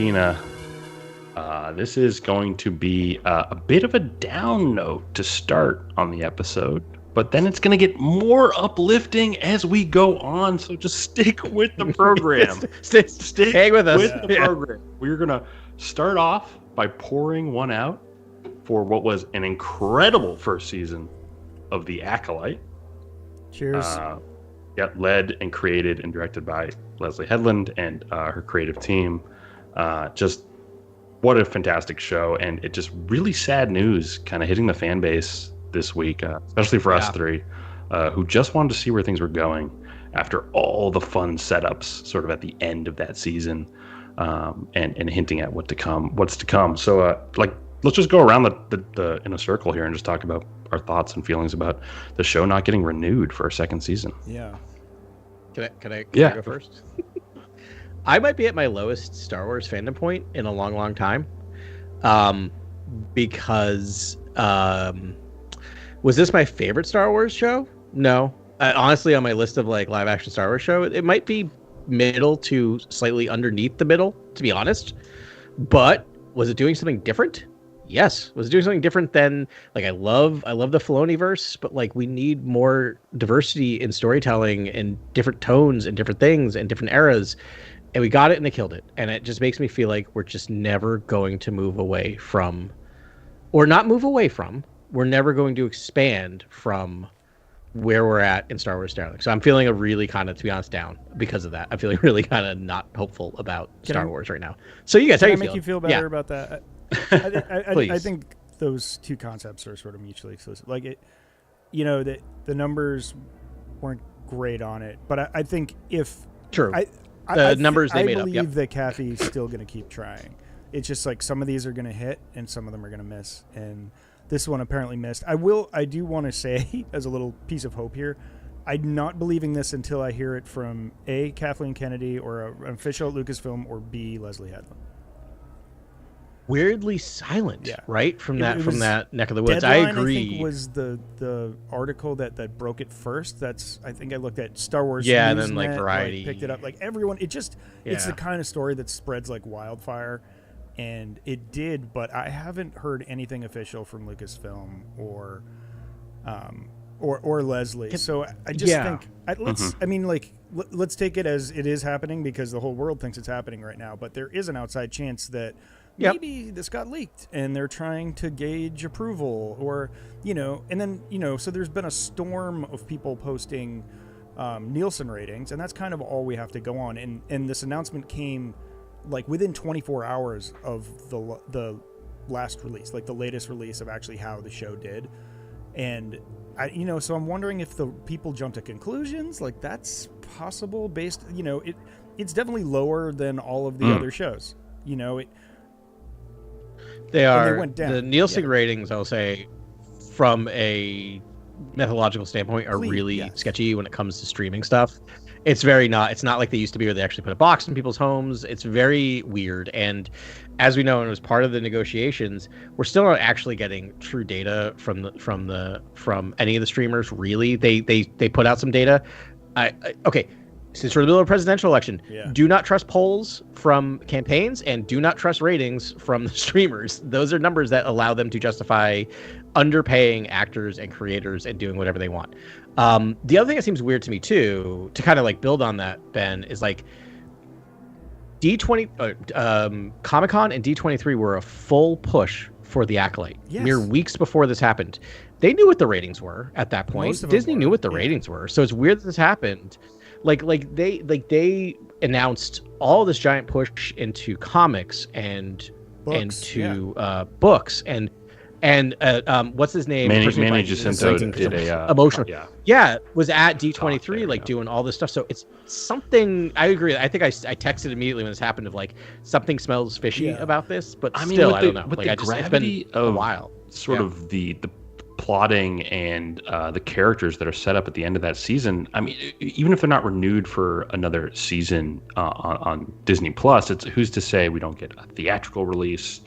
Cantina. This is going to be a bit of a down note to start on the episode, but then it's going to get more uplifting as we go on. So just stick with the program. Stick Hang with us. the program. We're going to start off by pouring one out for what was an incredible first season of The Acolyte. Cheers. Led and created and directed by Leslie Headland and her creative team. Just what a fantastic show, and it just really sad news kind of hitting the fan base this week, especially for us three, who just wanted to see where things were going after all the fun setups sort of at the end of that season, and hinting at what's to come. So let's just go around the in a circle here and just talk about our thoughts and feelings about the show not getting renewed for a second season. Yeah. Can I go first? I might be at my lowest Star Wars fandom point in a long, long time. Because was this my favorite Star Wars show? No. Honestly, on my list of like live action Star Wars show, it might be middle to slightly underneath the middle, to be honest. But was it doing something different? Yes. Was it doing something different than, like, I love the Filoniverse, but like we need more diversity in storytelling and different tones and different things and different eras. And we got it and they killed it. And it just makes me feel like we're just never going to move away from, or not move away from, we're never going to expand from where we're at in Star Wars Starlink. So I'm feeling a really kind of, to be honest, down because of that. I'm feeling really kind of not hopeful about Star Wars right now. So you guys, how you feel? Make you feel better about that? I think those two concepts are sort of mutually exclusive. Like it, the numbers weren't great on it, but I think if true. The numbers they made up. I believe that Kathy's still going to keep trying. It's just like some of these are going to hit and some of them are going to miss. And this one apparently missed. I do want to say, as a little piece of hope here, I'm not believing this until I hear it from A, Kathleen Kennedy, or an official at Lucasfilm, or B, Leslie Headland. Weirdly silent, right? From that neck of the woods. Deadline, I agree. I think was the article that broke it first. I think I looked at Star Wars. Yeah, and then like Variety picked it up. Like everyone, it's the kind of story that spreads like wildfire, and it did. But I haven't heard anything official from Lucasfilm or Leslie. So I just think let's. I mean, like let's take it as it is happening because the whole world thinks it's happening right now. But there is an outside chance that maybe this got leaked and they're trying to gauge approval or, and then, so there's been a storm of people posting Nielsen ratings, and that's kind of all we have to go on. And this announcement came like within 24 hours of the last release, like the latest release of actually how the show did. And so I'm wondering if the people jump to conclusions, like that's possible based, it's definitely lower than all of the other shows, They are the Nielsen ratings. I'll say, from a methodological standpoint, are really sketchy when it comes to streaming stuff. It's not like they used to be, where they actually put a box in people's homes. It's very weird. And as we know, and it was part of the negotiations, we're still not actually getting true data from any of the streamers. Really, they put out some data. Since we're in the middle of a presidential election, do not trust polls from campaigns and do not trust ratings from the streamers. Those are numbers that allow them to justify underpaying actors and creators and doing whatever they want. The other thing that seems weird to me too, to kind of like build on that, Ben, is like Comic-Con and D23 were a full push for The Acolyte. Mere weeks before this happened. They knew what the ratings were at that point. Disney knew what the ratings were. So it's weird that this happened. Like they announced all this giant push into comics and into books and what's his name? Manny Jacinto did a emotional. Was at D23 doing all this stuff. So it's something. I agree. I think I texted immediately when this happened of like something smells fishy about this. But I don't know. With the gravity it's been a while. Sort of the plotting and the characters that are set up at the end of that season. I mean, even if they're not renewed for another season on Disney Plus, it's who's to say we don't get a theatrical release?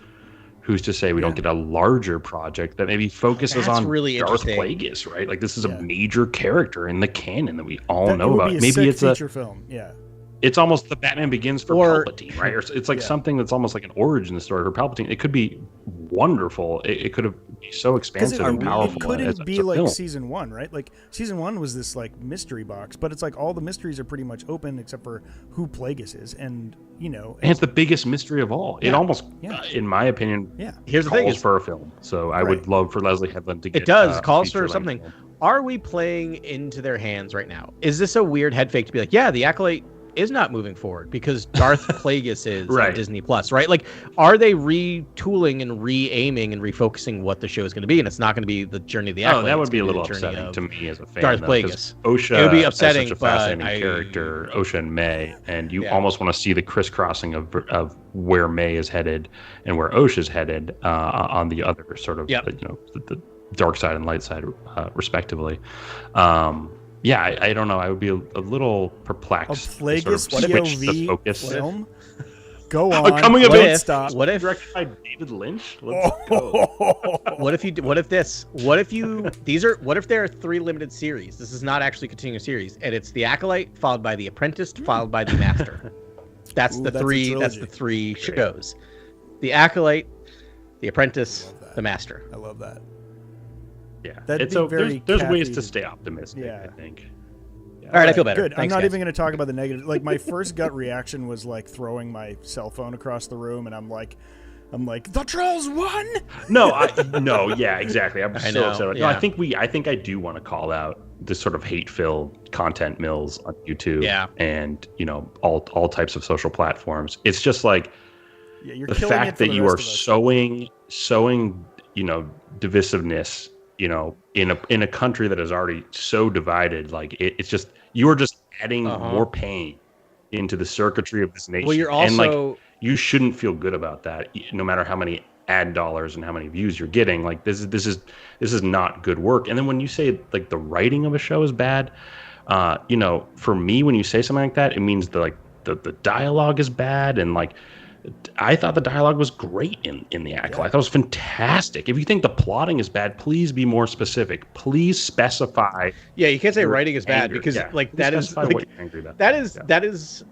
Who's to say we don't get a larger project that maybe focuses on really Darth Plagueis, right? Like this is a major character in the canon that we all know about. Maybe it's a feature film. it's almost the Batman Begins for Palpatine, right? Or it's like something that's almost like an origin story for Palpatine. It could be wonderful. It could have be so expansive and powerful. It couldn't be like film. season 1, right? Like season 1 was this like mystery box, but it's like all the mysteries are pretty much open except for who Plagueis is, and and it's the biggest mystery of all. It almost, in my opinion, here's the thing: is for a film. So I would love for Leslie Headland to get. It does calls for something. Film. Are we playing into their hands right now? Is this a weird head fake to be like, yeah, the Acolyte is not moving forward because Darth Plagueis is on Disney Plus, right? Like, are they retooling and re-aiming and refocusing what the show is going to be? And it's not going to be the journey of the Acolyte. Oh, that would be a little upsetting to me as a fan. Darth Plagueis. Osha it would be upsetting, is such a fascinating character, Osha and May, and you almost want to see the crisscrossing of where May is headed and where Osha is headed on the other sort of, the dark side and light side, respectively. I don't know. I would be a little perplexed. A Plagueis POV focus. film? Go on. Coming of age. Stop. What if directed by David Lynch? What if there are 3 limited series? This is not actually a continuous series, and it's The Acolyte, followed by The Apprentice, followed by The Master. That's the three shows. The Acolyte, The Apprentice, The Master. I love that. Yeah, there's ways to stay optimistic. I think. All right, I feel better. Good. Thanks, I'm not guys. even going to talk about the negative. Like my first gut reaction was like throwing my cell phone across the room, and I'm like, the Trolls won. No, exactly. I'm so upset. No, I think I do want to call out this sort of hate-filled content mills on YouTube. And all types of social platforms. It's just like the fact that you are sowing divisiveness. In a country that is already so divided, like it's just you are just adding more pain into the circuitry of this nation. Well, you're also and you shouldn't feel good about that, no matter how many ad dollars and how many views you're getting. Like this is not good work. And then when you say like the writing of a show is bad, for me, when you say something like that, it means the dialogue is bad, and like. I thought the dialogue was great in The Acolyte. I thought it was fantastic. If you think the plotting is bad, please be more specific. Please specify. Yeah, you can't say writing is bad because that is what you're angry about. That is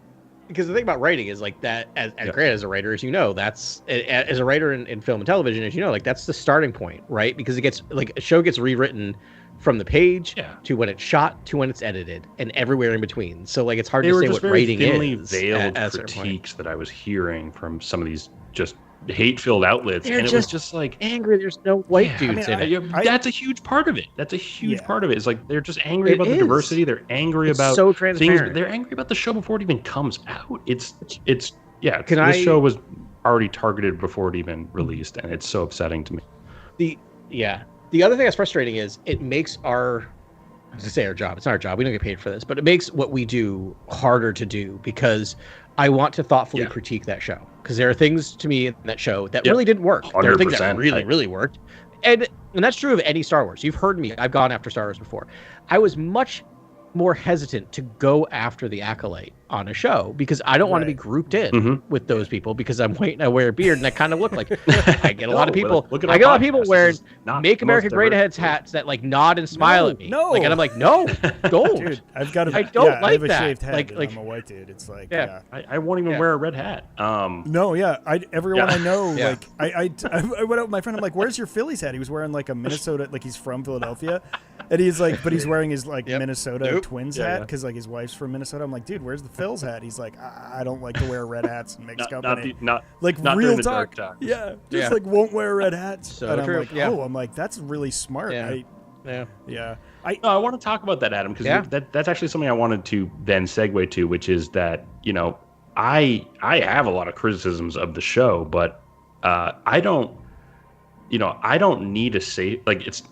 because the thing about writing is like that. As great as a writer, as you know, that's as a writer in film and television, as you know, like that's the starting point, right? Because it gets like a show gets rewritten from the page to when it's shot to when it's edited and everywhere in between. So like it's hard to say what writing is. Veiled critiques that I was hearing from some of these just hate-filled outlets, and it was just like angry. There's no white dudes in it. That's a huge part of it. That's a huge part of it. It's like they're just angry about the diversity. They're angry about so transparent. Things. They're angry about the show before it even comes out. This show was already targeted before it even released, and it's so upsetting to me. The other thing that's frustrating is it makes our job. It's not our job. We don't get paid for this, but it makes what we do harder to do because I want to thoughtfully critique that show. Because there are things to me in that show that really didn't work. 100%. There are things that really worked. And that's true of any Star Wars. You've heard me. I've gone after Star Wars before. I was much more hesitant to go after the Acolyte on a show because I don't want to be grouped in with those people because I'm white and I wear a beard and I kind of look like I get a lot of people. I get a lot of people wearing "Make America Great Again's" hats that like nod and smile at me. No, and I'm like, no, don't. Dude, I've got a, I don't like I have a that. shaved head. Like I'm a white dude. It's like I won't even wear a red hat. Everyone I know like I went out with my friend. I'm like, where's your Phillies hat? He was wearing like a Minnesota, like he's from Philadelphia, and he's like, but he's wearing his like Minnesota Twins hat because like his wife's from Minnesota. I'm like, dude, where's the Phil's hat? He's like, I don't like to wear red hats and mix company. Not real talk. Like won't wear red hats. So and true. I'm like, that's really smart. I want to talk about that, Adam, because that's actually something I wanted to then segue to, which is that I have a lot of criticisms of the show, but I don't need a safe, like it's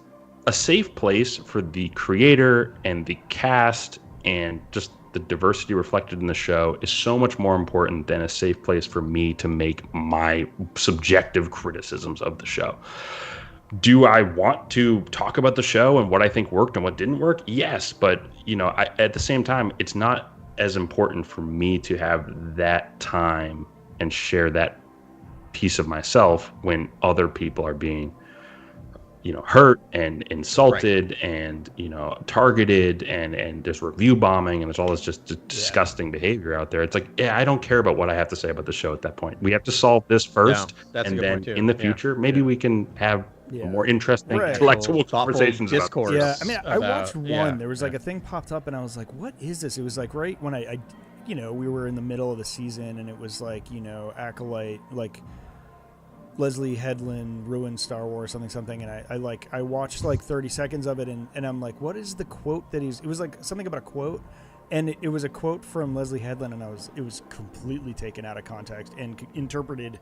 a safe place for the creator and the cast and just the diversity reflected in the show is so much more important than a safe place for me to make my subjective criticisms of the show. Do I want to talk about the show and what I think worked and what didn't work? Yes, but at the same time, it's not as important for me to have that time and share that piece of myself when other people are being hurt and insulted and targeted and there's review bombing and there's all this just disgusting behavior out there. It's like, I don't care about what I have to say about the show at that point. We have to solve this first, and then in the future maybe we can have more interesting intellectual conversations discourse. I mean, I watched one. There was like a thing popped up and I was like, what is this? It was like right when I we were in the middle of the season and it was like Acolyte, like Leslie Headland ruined Star Wars something, and I watched like 30 seconds of it and I'm like, what is the quote that it was like something about a quote, and it was a quote from Leslie Headland, and it was completely taken out of context and interpreted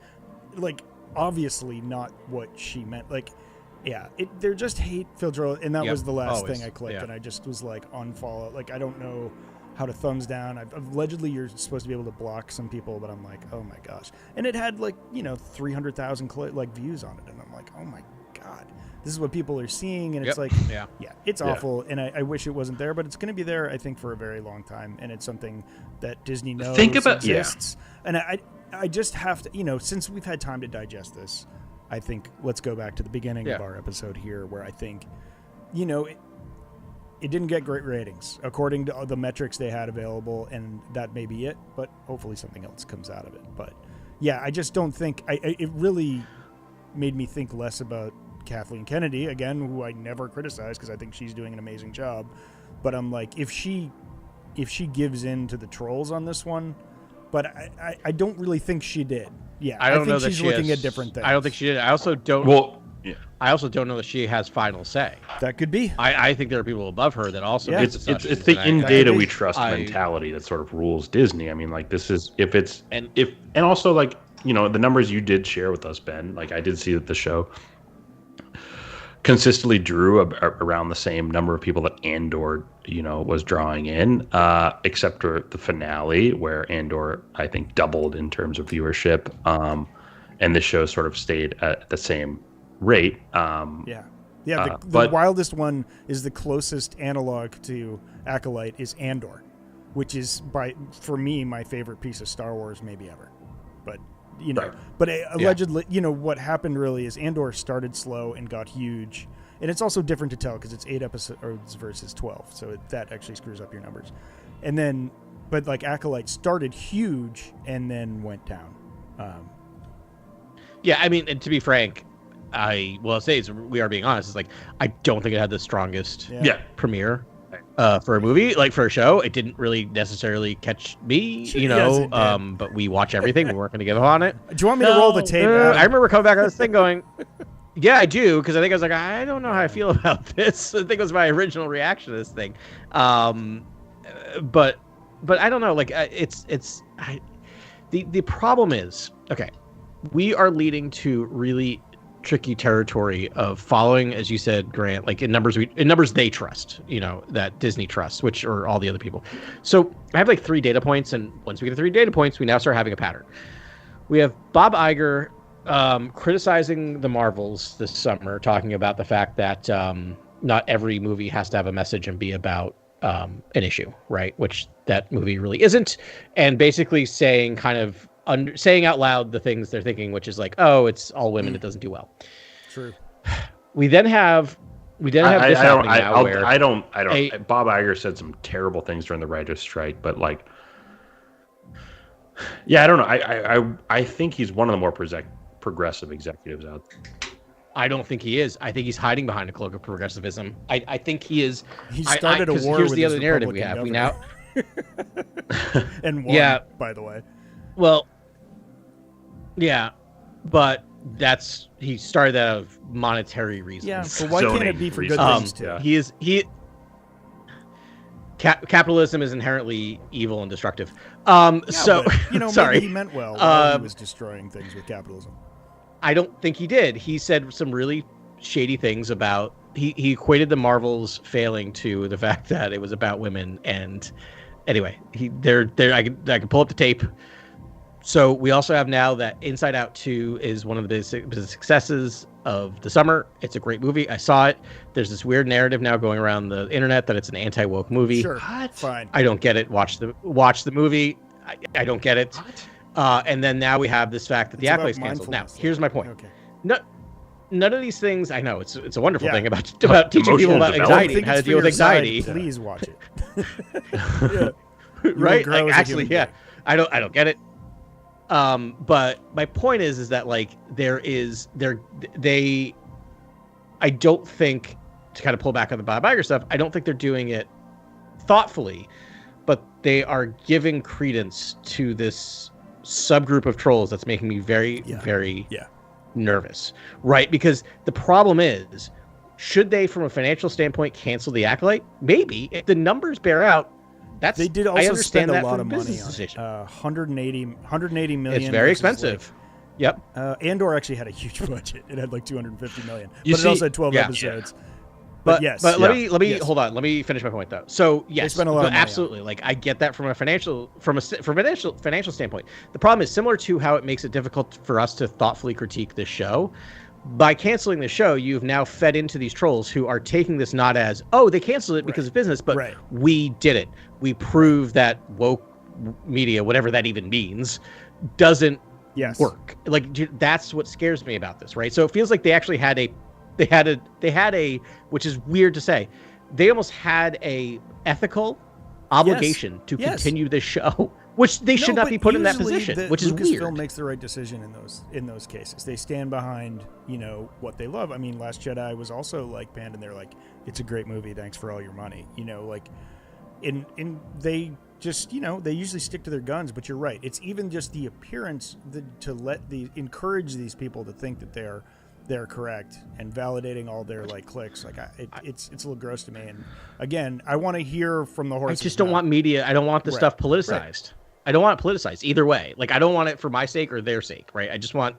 like obviously not what she meant. Like they're just hate-filled, and that was the last thing I clicked, and I just was like unfollow. Like I don't know how to thumbs down. Allegedly you're supposed to be able to block some people, but I'm like, oh my gosh. And it had like 300,000 views on it, and I'm like, oh my god, this is what people are seeing. And it's like it's awful, and I wish it wasn't there, but it's going to be there I think for a very long time, and it's something that Disney knows exists. And I just have to, since we've had time to digest this, I think let's go back to the beginning of our episode here, where I think it didn't get great ratings according to the metrics they had available, and that may be it, but hopefully something else comes out of it. But I just don't think it really made me think less about Kathleen Kennedy, again, who I never criticize because I think she's doing an amazing job. But I'm like, if she gives in to the trolls on this one, but I don't really think she did. I don't think she's looking at different things. I don't think she did. I also don't. I also don't know that she has final say. That could be. I think there are people above her that also. It's the in data we trust mentality that sort of rules Disney. I mean, like this is and also like the numbers you did share with us, Ben. Like I did see that the show consistently drew around the same number of people that Andor was drawing in, except for the finale where Andor I think doubled in terms of viewership, and the show sort of stayed at the same rate. The wildest one is the closest analog to Acolyte is Andor, which is for me my favorite piece of Star Wars maybe ever. But allegedly what happened really is Andor started slow and got huge, and it's also different to tell because it's 8 episodes versus 12, so that actually screws up your numbers. And then but like Acolyte started huge and then went down. I mean, and to be frank, we are being honest. It's like I don't think it had the strongest premiere for a movie, like for a show. It didn't really necessarily catch me, but we watch everything. We weren't going to give up on it. Do you want me to roll the tape? I remember coming back on this thing going, yeah, I do, because I think I was like, I don't know how I feel about this. I think it was my original reaction to this thing. But I don't know. Like the problem is, okay, we are leading to really tricky territory of following, as you said, Grant, like in numbers they trust, that Disney trusts, which are all the other people. So I have like 3 data points, and once we get the 3 data points, we now start having a pattern. We have Bob Iger criticizing the Marvels this summer, talking about the fact that not every movie has to have a message and be about an issue, right? Which that movie really isn't, and basically saying saying out loud the things they're thinking, which is like, oh, it's all women, it doesn't do well. True. We then have this happening now where Bob Iger said some terrible things during the writers' strike, but like, I don't know. I think he's one of the more progressive executives out there. I don't think he is. I think he's hiding behind a cloak of progressivism. I think he is. He started a war. Here's with the other his narrative Republican we have. governor. And won, by the way. Well, yeah, but he started out of monetary reasons. Yeah, so why can't it be for good things too? Capitalism is inherently evil and destructive. But, sorry, maybe he meant well while he was destroying things with capitalism. I don't think he did. He said some really shady things about. He equated the Marvels failing to the fact that it was about women. And anyway, I can pull up the tape. So we also have now that Inside Out 2 is one of the biggest successes of the summer. It's a great movie. I saw it. There's this weird narrative now going around the internet that it's an anti-woke movie. Sure, fine. I don't get it. Watch the movie. I don't get it. And then now we have this fact that the Acolyte's canceled. Now, here's my point. Okay. none of these things. I know it's a wonderful thing about teaching people about anxiety and how to deal with anxiety. Please watch it. Right? Like, actually, yeah. I don't get it. But my point is that like I don't think, to kind of pull back on the Bob Iger stuff, I don't think they're doing it thoughtfully, but they are giving credence to this subgroup of trolls that's making me very nervous, right? Because the problem is, should they, from a financial standpoint, cancel the Acolyte? Maybe. If the numbers bear out, they did also spend a lot of money on it. 180 million. It's very expensive. Yep. Andor actually had a huge budget. It had like 250 million, it also had 12 episodes. Yeah. But let me hold on. Let me finish my point though. So yes, they spent a lot of money absolutely. Like I get that from a financial standpoint. The problem is similar to how it makes it difficult for us to thoughtfully critique this show. By canceling the show, you've now fed into these trolls who are taking this not as, oh, they canceled it because of business, but we did it. We proved that woke media, whatever that even means, doesn't work. Like that's what scares me about this, right? So it feels like they actually had a, which is weird to say, they almost had a ethical obligation to continue this show, which they should not be put in that position, which is weird. Lucasfilm makes the right decision in those cases. They stand behind, what they love. I mean, Last Jedi was also like panned, and they're like, it's a great movie. Thanks for all your money. They just, they usually stick to their guns, but you're right. It's even just the appearance to encourage these people to think that they're correct and validating all their like clicks. Like it's a little gross to me. And again, I want to hear from the horse. I just don't want media. I don't want the stuff politicized. Right. I don't want it politicized either way. Like I don't want it for my sake or their sake. Right. I just want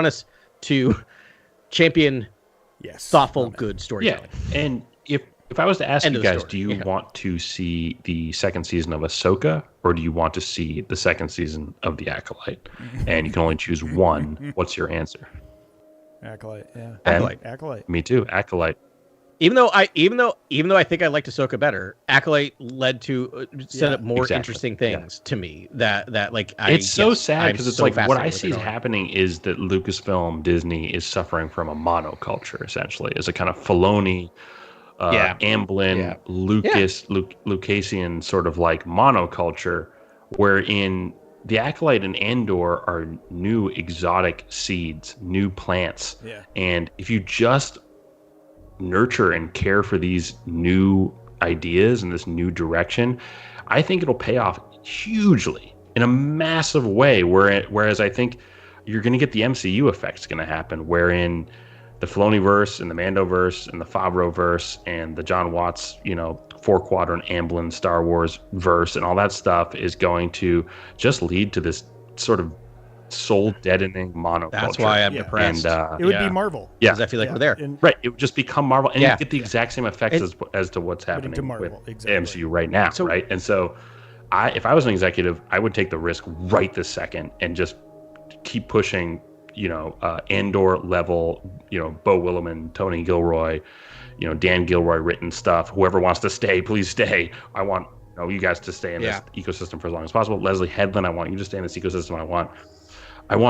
us to champion thoughtful, good storytelling. Yeah. And if I was to ask you guys, do you want to see the second season of Ahsoka, or do you want to see the second season of The Acolyte? And you can only choose one. What's your answer? Acolyte, yeah. Acolyte. Me too. Acolyte. Even though I think I liked Ahsoka better, Acolyte led to set up more interesting things to me. That like it's so sad because it's so like what I see is happening is that Lucasfilm Disney is suffering from a monoculture essentially, as a kind of Filoni, Amblin, Lucasian sort of like monoculture, wherein the Acolyte and Andor are new exotic seeds, new plants. Yeah. And if you just nurture and care for these new ideas and this new direction, I think it'll pay off hugely in a massive way. Whereas I think you're going to get the MCU effect's going to happen, wherein the Filoni-verse and the Mando-verse and the Favreau-verse and the John Watts, 4-quadrant Amblin Star Wars verse and all that stuff is going to just lead to this sort of soul-deadening monoculture. That's why I'm depressed. And, it would be Marvel. Yeah, because I feel like we're there. Right, it would just become Marvel, and you get the exact same effects as to what's happening with MCU right now, right? And so, if I was an executive, I would take the risk right this second and just keep pushing, Andor level, Beau Willimon, Tony Gilroy, Dan Gilroy written stuff. Whoever wants to stay, please stay. I want you guys to stay in this ecosystem for as long as possible. Leslie Headland, I want you to stay in this ecosystem. I want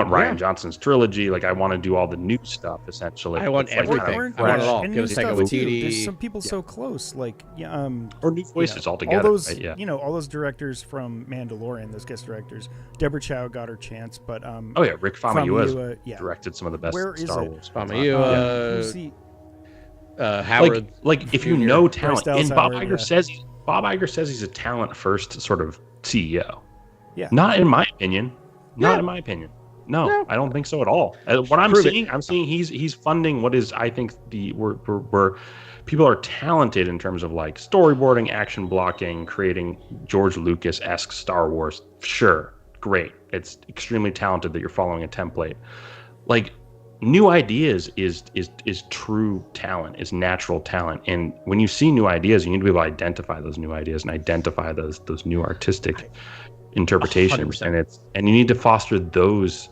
Rian Johnson's trilogy. Like, I want to do all the new stuff, essentially. I want everything. I want it all. Give us Taika Waititi. There's some people so close, like or new voices altogether. All those, all those directors from Mandalorian, those guest directors. Deborah Chow got her chance, but Rick Famuyiwa directed some of the best Star Wars. Famuyiwa, Howard, like if you know talent, and Bob Iger says he's a talent first sort of CEO. Yeah, not in my opinion. Not in my opinion. No, I don't think so at all. What I'm seeing he's funding what is, I think, where people are talented in terms of like storyboarding, action blocking, creating George Lucas-esque Star Wars. Sure, great. It's extremely talented that you're following a template. Like, new ideas is true talent, is natural talent. And when you see new ideas, you need to be able to identify those new ideas and identify those new artistic interpretations. 100%. And you need to foster those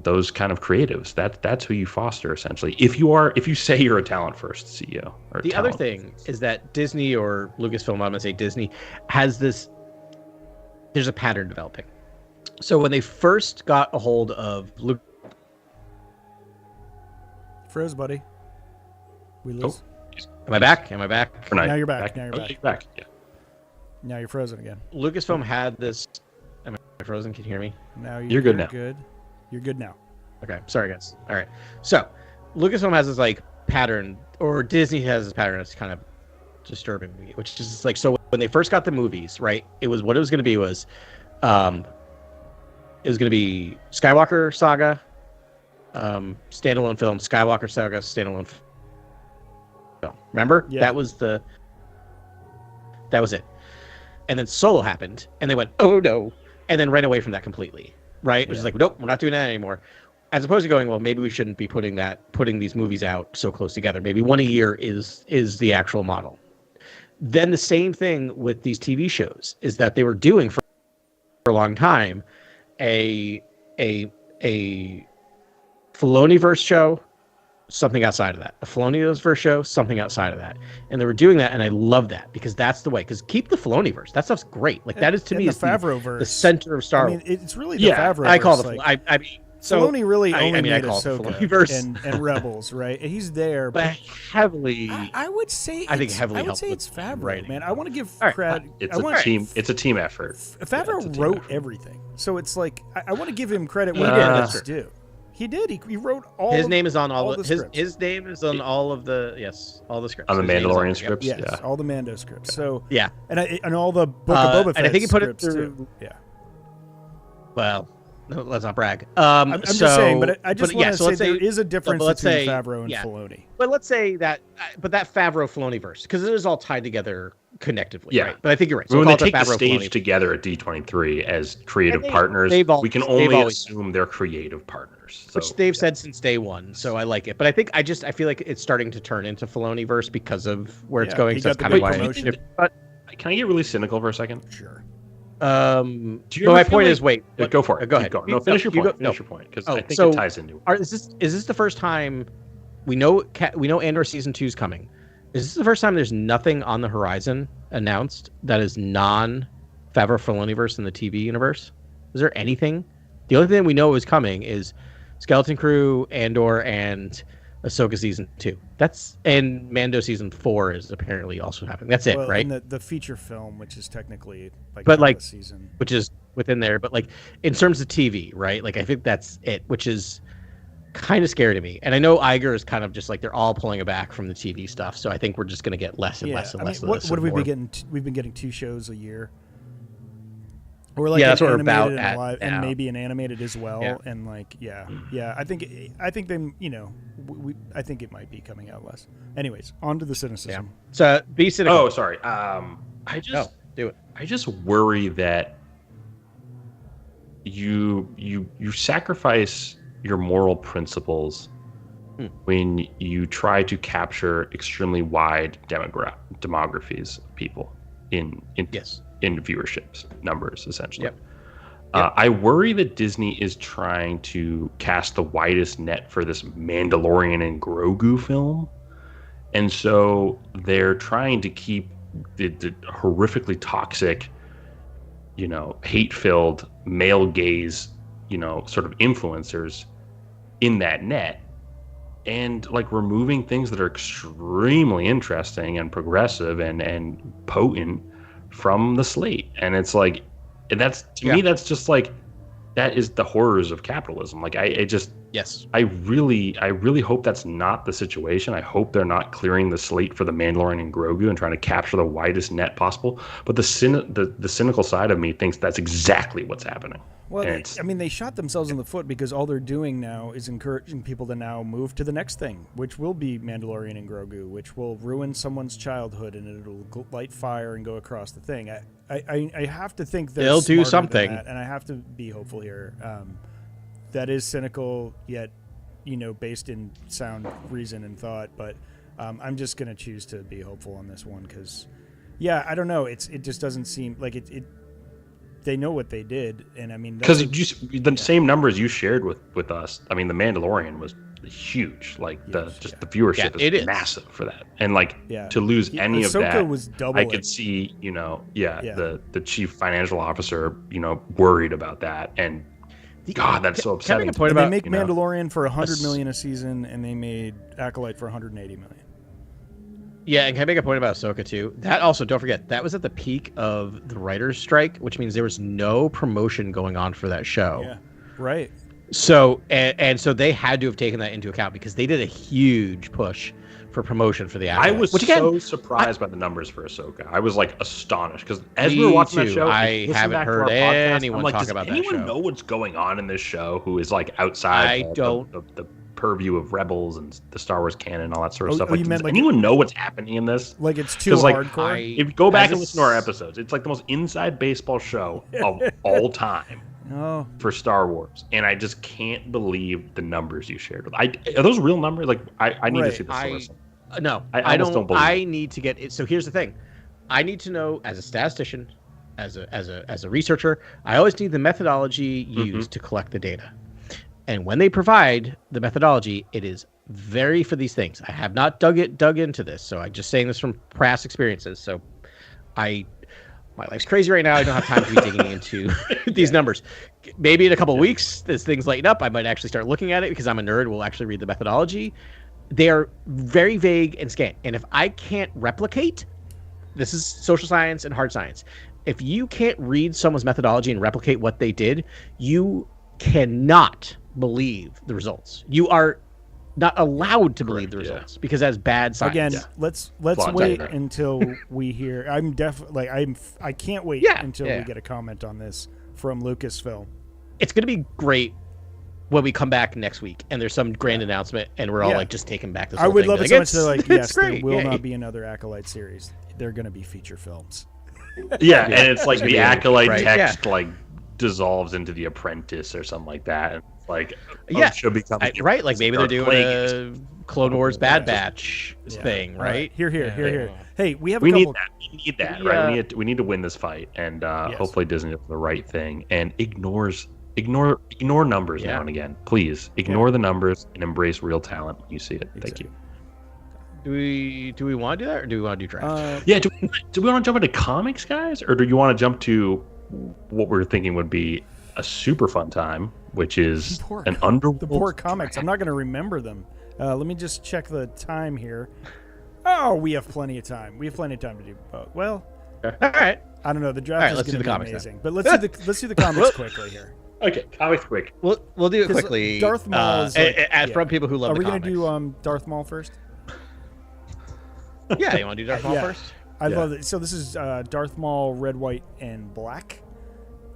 those kind of creatives. That's who you foster essentially. If you say you're a talent first CEO. Or the other thing is that Disney, or Lucasfilm, I'm gonna say Disney, has this. There's a pattern developing. So when they first got a hold of Froze, buddy. We lose. Am I back? Am I back? Now you're back. Now you're back. You're back. Yeah. Now you're frozen again. Lucasfilm had this. Am I frozen? Can you hear me? Now you're good now. Good. You're good now. Okay. Sorry, guys. All right. So, Lucasfilm has this like pattern, or Disney has this pattern that's kind of disturbing me, which is like, so when they first got the movies, right? It was what it was going to be was, it was going to be Skywalker Saga, standalone film, Skywalker Saga standalone film. Remember? Yeah. That was it. And then Solo happened, and they went, oh no, and then ran away from that completely, right? Which is like, nope, we're not doing that anymore. As opposed to going, well, maybe we shouldn't be putting these movies out so close together. Maybe one a year is the actual model. Then the same thing with these TV shows is that they were doing for a long time a Filoniverse show, something outside of that. A Filoniverse show, something outside of that. And they were doing that, and I love that because that's the way. Because keep the Filoniverse. That stuff's great. Like that is to me is the center of Star Wars. I mean, it's really the Favreauverse. I call it. I mean. So, Filoni really only made Ahsoka and Rebels, right? He's there, but heavily. I would say. I think heavily. I would say it's Favreau, writing. man. I want to give credit. It's a team effort. Favreau wrote everything, so it's like I want to give him credit where it's due. He did. He wrote all. His name is on all the scripts. His name is on all of the all the scripts. On the Mandalorian scripts. Yes, all the Mando scripts. So yeah, and all the Book of Boba Fett. And I think he put it through. Too. Yeah. Well. No, let's not brag. I'm just saying, but I just want to say there is a difference between Favreau and Filoni. But let's say that, that Favreau-Filoni-verse, because it is all tied together connectively, yeah. right? But I think you're right. So when they take the stage together at D23 as creative partners, we can only assume they're creative partners. So, which they've said since day one, so I like it. But I think I feel like it's starting to turn into Filoni-verse because of where it's going. So that's kind of why. But can I get really cynical for a second? Sure. But my point is, wait. Go for it. Go ahead. No, finish your point. Finish your point, because I think it ties into it. Is this the first time we know Andor season 2 is coming? Is this the first time there's nothing on the horizon announced that is non-Favreau Filoniverse in the TV universe? Is there anything? The only thing we know is coming is Skeleton Crew, Andor, and Ahsoka season 2. And Mando season 4 is apparently also happening. That's it, right? And the feature film, which is technically the season, which is within there. But like in terms of TV, right? Like I think that's it, which is kind of scary to me. And I know Iger is kind of just like they're all pulling it back from the TV stuff. So I think we're just going to get less and less and less of this. What have we been getting? We've been getting 2 shows a year. Or like that's what we're about at live, now. And maybe an animated as well. Yeah. And like, I think they, I think it might be coming out less. Anyways, on to the cynicism. Yeah. So be cynical. Oh, sorry. Do it. I just worry that you sacrifice your moral principles when you try to capture extremely wide demographies of people in viewerships numbers, essentially. Yep. I worry that Disney is trying to cast the widest net for this Mandalorian and Grogu film, and so they're trying to keep the horrifically toxic, hate-filled male gaze, sort of influencers in that net, and like removing things that are extremely interesting and progressive and potent from the slate. And it's like, that's to me, that's just like, that is the horrors of capitalism. Like I really hope that's not the situation. I hope they're not clearing the slate for the Mandalorian and Grogu and trying to capture the widest net possible. But the cynical side of me thinks that's exactly what's happening. Well, they shot themselves in the foot because all they're doing now is encouraging people to now move to the next thing, which will be Mandalorian and Grogu, which will ruin someone's childhood and it'll light fire and go across the thing. I have to think they'll do something, and I have to be hopeful here. That is cynical, yet based in sound reason and thought. But I'm just going to choose to be hopeful on this one because, I don't know. It just doesn't seem like it. They know what they did, and I mean, because the same numbers you shared with us. I mean, the Mandalorian was huge. Like the viewership is massive for that, and to lose any of that, was doubling. I could see the chief financial officer worried about that, and God, that's so upsetting. They make Mandalorian for $100 million a season, and they made Acolyte for $180 million. Yeah, and can I make a point about Ahsoka too? That also, don't forget, that was at the peak of the writer's strike, which means there was no promotion going on for that show. Yeah, right. So and so they had to have taken that into account because they did a huge push for promotion for the Acolyte. I was so surprised by the numbers for Ahsoka. I was like astonished because as we were watching that show, I haven't heard anyone talk about that show. Does anyone know what's going on in this show who is like outside the purview of Rebels and the Star Wars canon and all that sort of stuff? Does anyone know what's happening in this? Like it's too hardcore? If you go back and listen to our episodes, it's like the most inside baseball show of all time. Oh. For Star Wars, and I just can't believe the numbers you shared with. Are those real numbers? Like I need to see the source. No, I don't believe. I need to get it. So here's the thing, I need to know as a statistician, as a researcher, I always need the methodology used to collect the data, and when they provide the methodology, it is very for these things. I have not dug into this, so I'm just saying this from past experiences. So my life's crazy right now. I don't have time to be digging into these numbers. Maybe in a couple of weeks, as things lighten up, I might actually start looking at it because I'm a nerd. We'll actually read the methodology. They are very vague and scant. And if I can't replicate, this is social science and hard science. If you can't read someone's methodology and replicate what they did, you cannot believe the results. You are not allowed to believe the results because that's bad science. Again, let's wait until we hear. I can't wait until we get a comment on this from Lucasfilm. It's going to be great when we come back next week and there's some grand announcement and we're all like just taken back. This I would love it so much. They're like, yes, there will not be another Acolyte series. They're going to be feature films. Yeah, and it's like the Acolyte text like dissolves into the Apprentice or something like that. And like, should become right. Like maybe they're doing a Clone Wars Bad Batch thing, right? Here. Hey, we need that. We need that, right? We need to win this fight, and hopefully Disney does the right thing and ignore numbers now and again. Please ignore the numbers and embrace real talent when you see it. Thank you. Do we want to do that, or do we want to do draft? Do we want to jump into comics, guys, or do you want to jump to what we're thinking would be a super fun time, which is an underworld. The poor comics. I'm not going to remember them. Let me just check the time here. Oh, we have plenty of time. We have plenty of time to do both. Well, all right. I don't know. The draft is going to be amazing, but let's do the comics quickly here. Okay, comics quick. We'll do it quickly. Darth Maul is from people who love. Are we going to do Darth Maul first? Yeah, you want to do Darth Maul first? I love it. So this is Darth Maul, Red, White, and Black.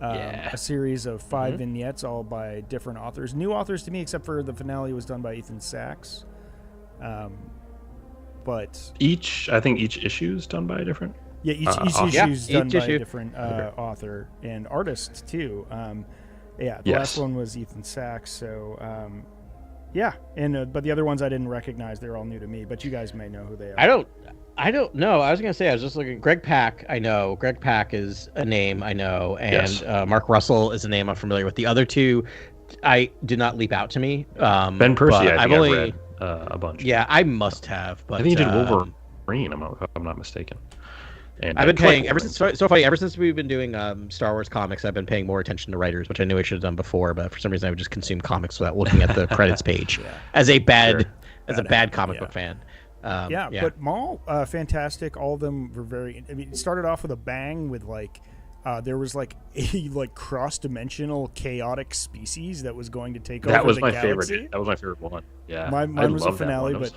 A series of 5 vignettes, all by different authors. New authors to me, except for the finale was done by Ethan Sachs. But I think each issue is done by a different. Yeah, each issue is done by a different author and artist too. The last one was Ethan Sachs. So but the other ones I didn't recognize. They're all new to me. But you guys may know who they are. I don't know. I was going to say, I was just looking. Greg Pak, I know. Greg Pak is a name I know. And Mark Russell is a name I'm familiar with. The other two, I did not leap out to me. Ben Percy, I've read a bunch. Yeah, I must have. But I think he did Wolverine, I'm not mistaken. And I've been paying, ever since we've been doing Star Wars comics, I've been paying more attention to writers, which I knew I should have done before, but for some reason I would just consume comics without looking at the credits page as a bad comic book fan. But Maul, fantastic. All of them were very. I mean, it started off with a bang with there was a cross-dimensional chaotic species that was going to take over the galaxy. That was my favorite one. Yeah, mine was a finale, but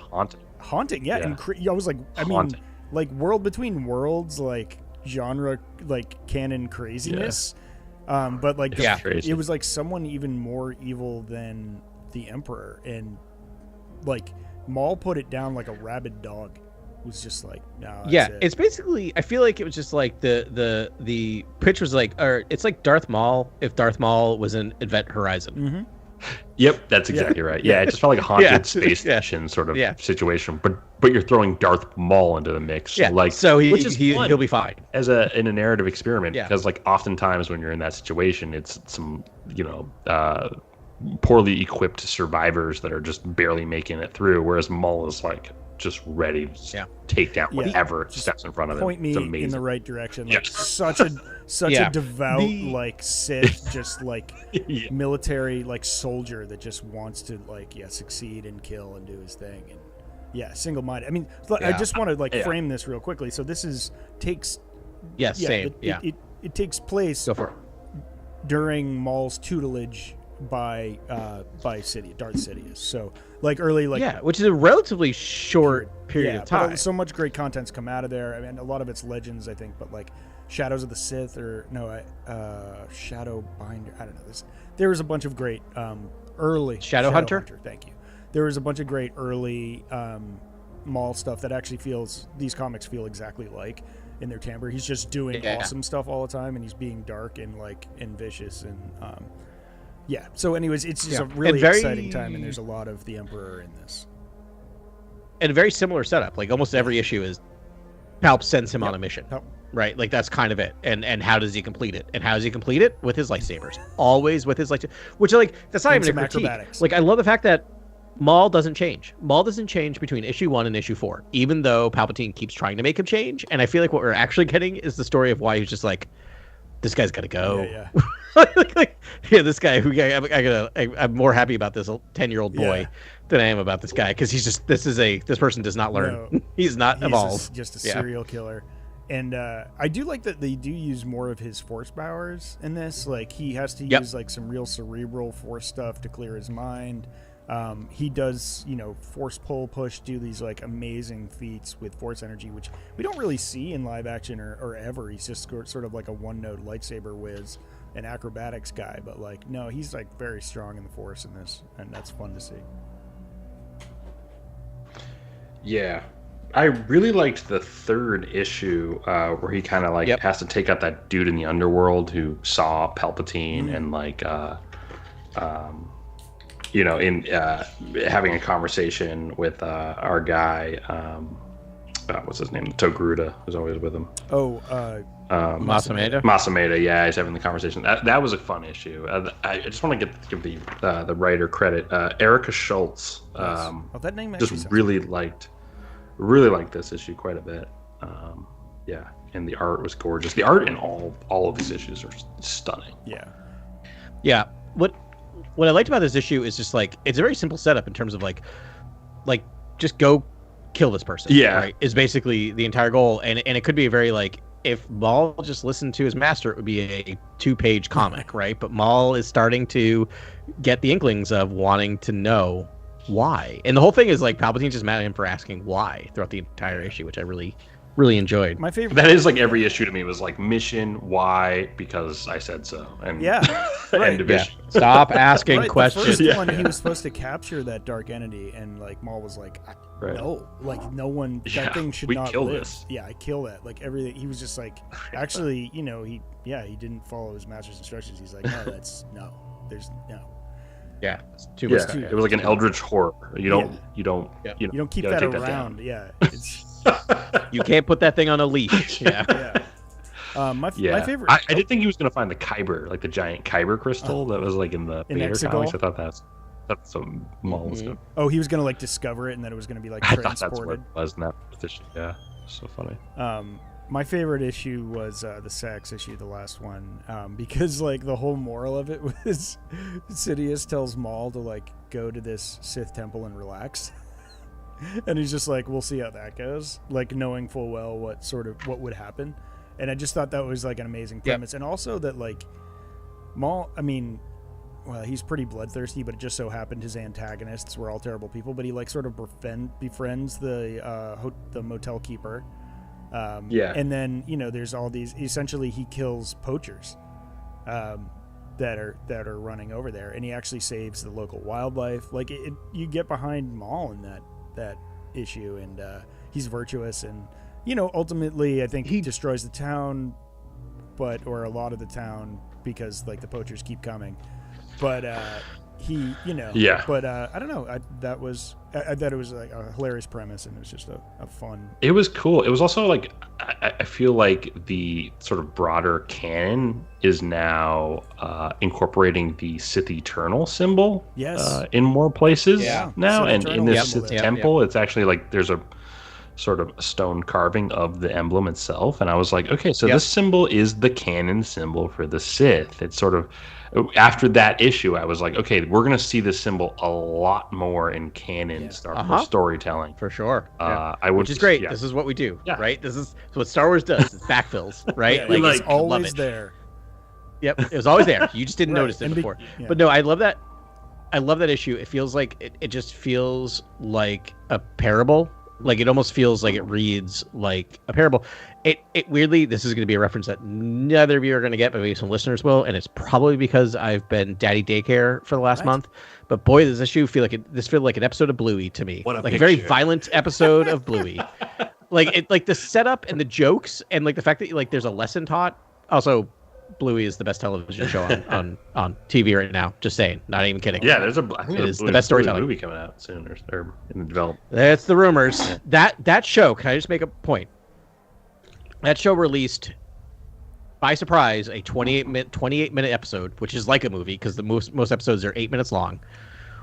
haunting. Yeah, and I was like, like World Between Worlds, like genre, like canon craziness. But it was like someone even more evil than the Emperor, and like. Maul put it down like a rabid dog. It was just like, no. It's basically. I feel like it was just like the pitch was like, or it's like Darth Maul if Darth Maul was in Event Horizon. Mm-hmm. Yep, that's exactly right. Yeah, it just felt like a haunted space station sort of situation. But you're throwing Darth Maul into the mix. Yeah, so he'll be fine as in a narrative experiment because like oftentimes when you're in that situation, it's some poorly equipped survivors that are just barely making it through, whereas Maul is like just ready to take down whatever steps in front of him. Point me in the right direction. Like, such a such a devout like Sith, just like military like soldier that just wants to like succeed and kill and do his thing, and single-minded. I mean, I just want to like frame this real quickly. So this takes it takes place during Maul's tutelage by Darth Sidious. So like early which is a relatively short period of time. But so much great content's come out of there. I mean, a lot of it's Legends, I think, but like Shadows of the Sith Shadowbinder. I don't know. There was a bunch of great early Shadow Hunter. Thank you. There was a bunch of great early Maul stuff that actually these comics feel exactly like in their timbre. He's just doing awesome stuff all the time, and he's being dark and vicious and So anyways, it's just a really exciting time, and there's a lot of the Emperor in this. And a very similar setup. Like almost every issue is Palp sends him on a mission. Right? Like that's kind of it. And how does he complete it? And how does he complete it? With his lightsabers. Always with his lightsabers. Which like that's not even a critique. Acrobatics. Like I love the fact that Maul doesn't change. Maul doesn't change between issue 1 and issue 4, even though Palpatine keeps trying to make him change. And I feel like what we're actually getting is the story of why he's just like, this guy's got to go. This guy I'm more happy about this 10-year-old boy than I am about this guy, because he's just this person does not learn. No, he's not evolved. Just a serial killer. And I do like that they do use more of his force powers in this. Like he has to use like some real cerebral force stuff to clear his mind. He does, force pull push, do these like amazing feats with force energy, which we don't really see in live action or ever. He's just sort of like a one-note lightsaber whiz, an acrobatics guy, but like no, he's like very strong in the force in this, and that's fun to see. Yeah, I really liked the third issue where he kind of like has to take out that dude in the underworld who saw Palpatine and like in having a conversation with our guy, what's his name? Togruta, who's always with him. Masameda. Masameda, yeah, he's having the conversation. That was a fun issue. I just want to give the writer credit. Erica Schultz. That name just really liked this issue quite a bit. And the art was gorgeous. The art in all of these issues are stunning. Yeah. What I liked about this issue is just like it's a very simple setup in terms of like just go kill this person. Right, is basically the entire goal, and it could be a very like if Maul just listened to his master, it would be a 2-page comic, right? But Maul is starting to get the inklings of wanting to know why, and the whole thing is like Palpatine's just mad at him for asking why throughout the entire issue, which I really enjoyed. My favorite. That is like every issue to me was like mission, why, because I said so, and end of issue. Stop asking questions. The first one, he was supposed to capture that dark entity, and like Maul was like, no, like no one, that thing should not kill live. This. Yeah, I kill that. Like everything. He was just like, actually, he didn't follow his master's instructions. He's like, there's no. Yeah, it's too much. It was like an eldritch horror. You don't keep that around. It's. You can't put that thing on a leash. My favorite. I did think he was going to find the Kyber, like the giant Kyber crystal that was like in the Vader comics. I thought that's what Maul was going to. Oh, he was going to like discover it, and then it was going to be like transported. I thought that's what it was in that position. Yeah, so funny. My favorite issue was the Sax issue, the last one, because like the whole moral of it was Sidious tells Maul to like go to this Sith temple and relax. And he's just like, we'll see how that goes, like knowing full well what would happen. And I just thought that was like an amazing premise. And also that like Maul, I mean, well, he's pretty bloodthirsty, but it just so happened his antagonists were all terrible people, but he like sort of befriends the motel keeper. And then, there's all these, essentially he kills poachers that are running over there, and he actually saves the local wildlife. Like you get behind Maul in that issue, and he's virtuous, and ultimately I think he destroys the town, or a lot of the town, because like the poachers keep coming, but he but I don't know, I thought it was like a hilarious premise, and it was just a fun. It was cool. It was also like I feel like the sort of broader canon is now incorporating the Sith Eternal symbol in more places now, and in this Sith temple it's actually like there's sort of stone carving of the emblem itself, and I was like, okay, so this symbol is the canon symbol for the Sith. It's sort of, after that issue, I was like, okay, we're gonna see this symbol a lot more in canon Star Wars storytelling for sure. Which is great. This is what we do, right? This is what Star Wars does. It's backfills, right? It's always there. Yep, it was always there. You just didn't notice it before. But no, I love that. I love that issue. It feels like it just feels like a parable. Like it almost feels like it reads like a parable. It weirdly, this is going to be a reference that neither of you are going to get, but maybe some listeners will, and it's probably because I've been daddy daycare for the last month. But boy, does this issue feel like this feel like an episode of Bluey to me. Like a very violent episode of Bluey. Like the setup and the jokes and like the fact that like there's a lesson taught. Also, Bluey is the best television show on TV right now. Just saying, not even kidding. Yeah, I think it's the best storytelling movie coming out soon or in the development. That's the rumors. That show. Can I just make a point? That show released by surprise a 28 minute episode, which is like a movie because the most episodes are 8 minutes long,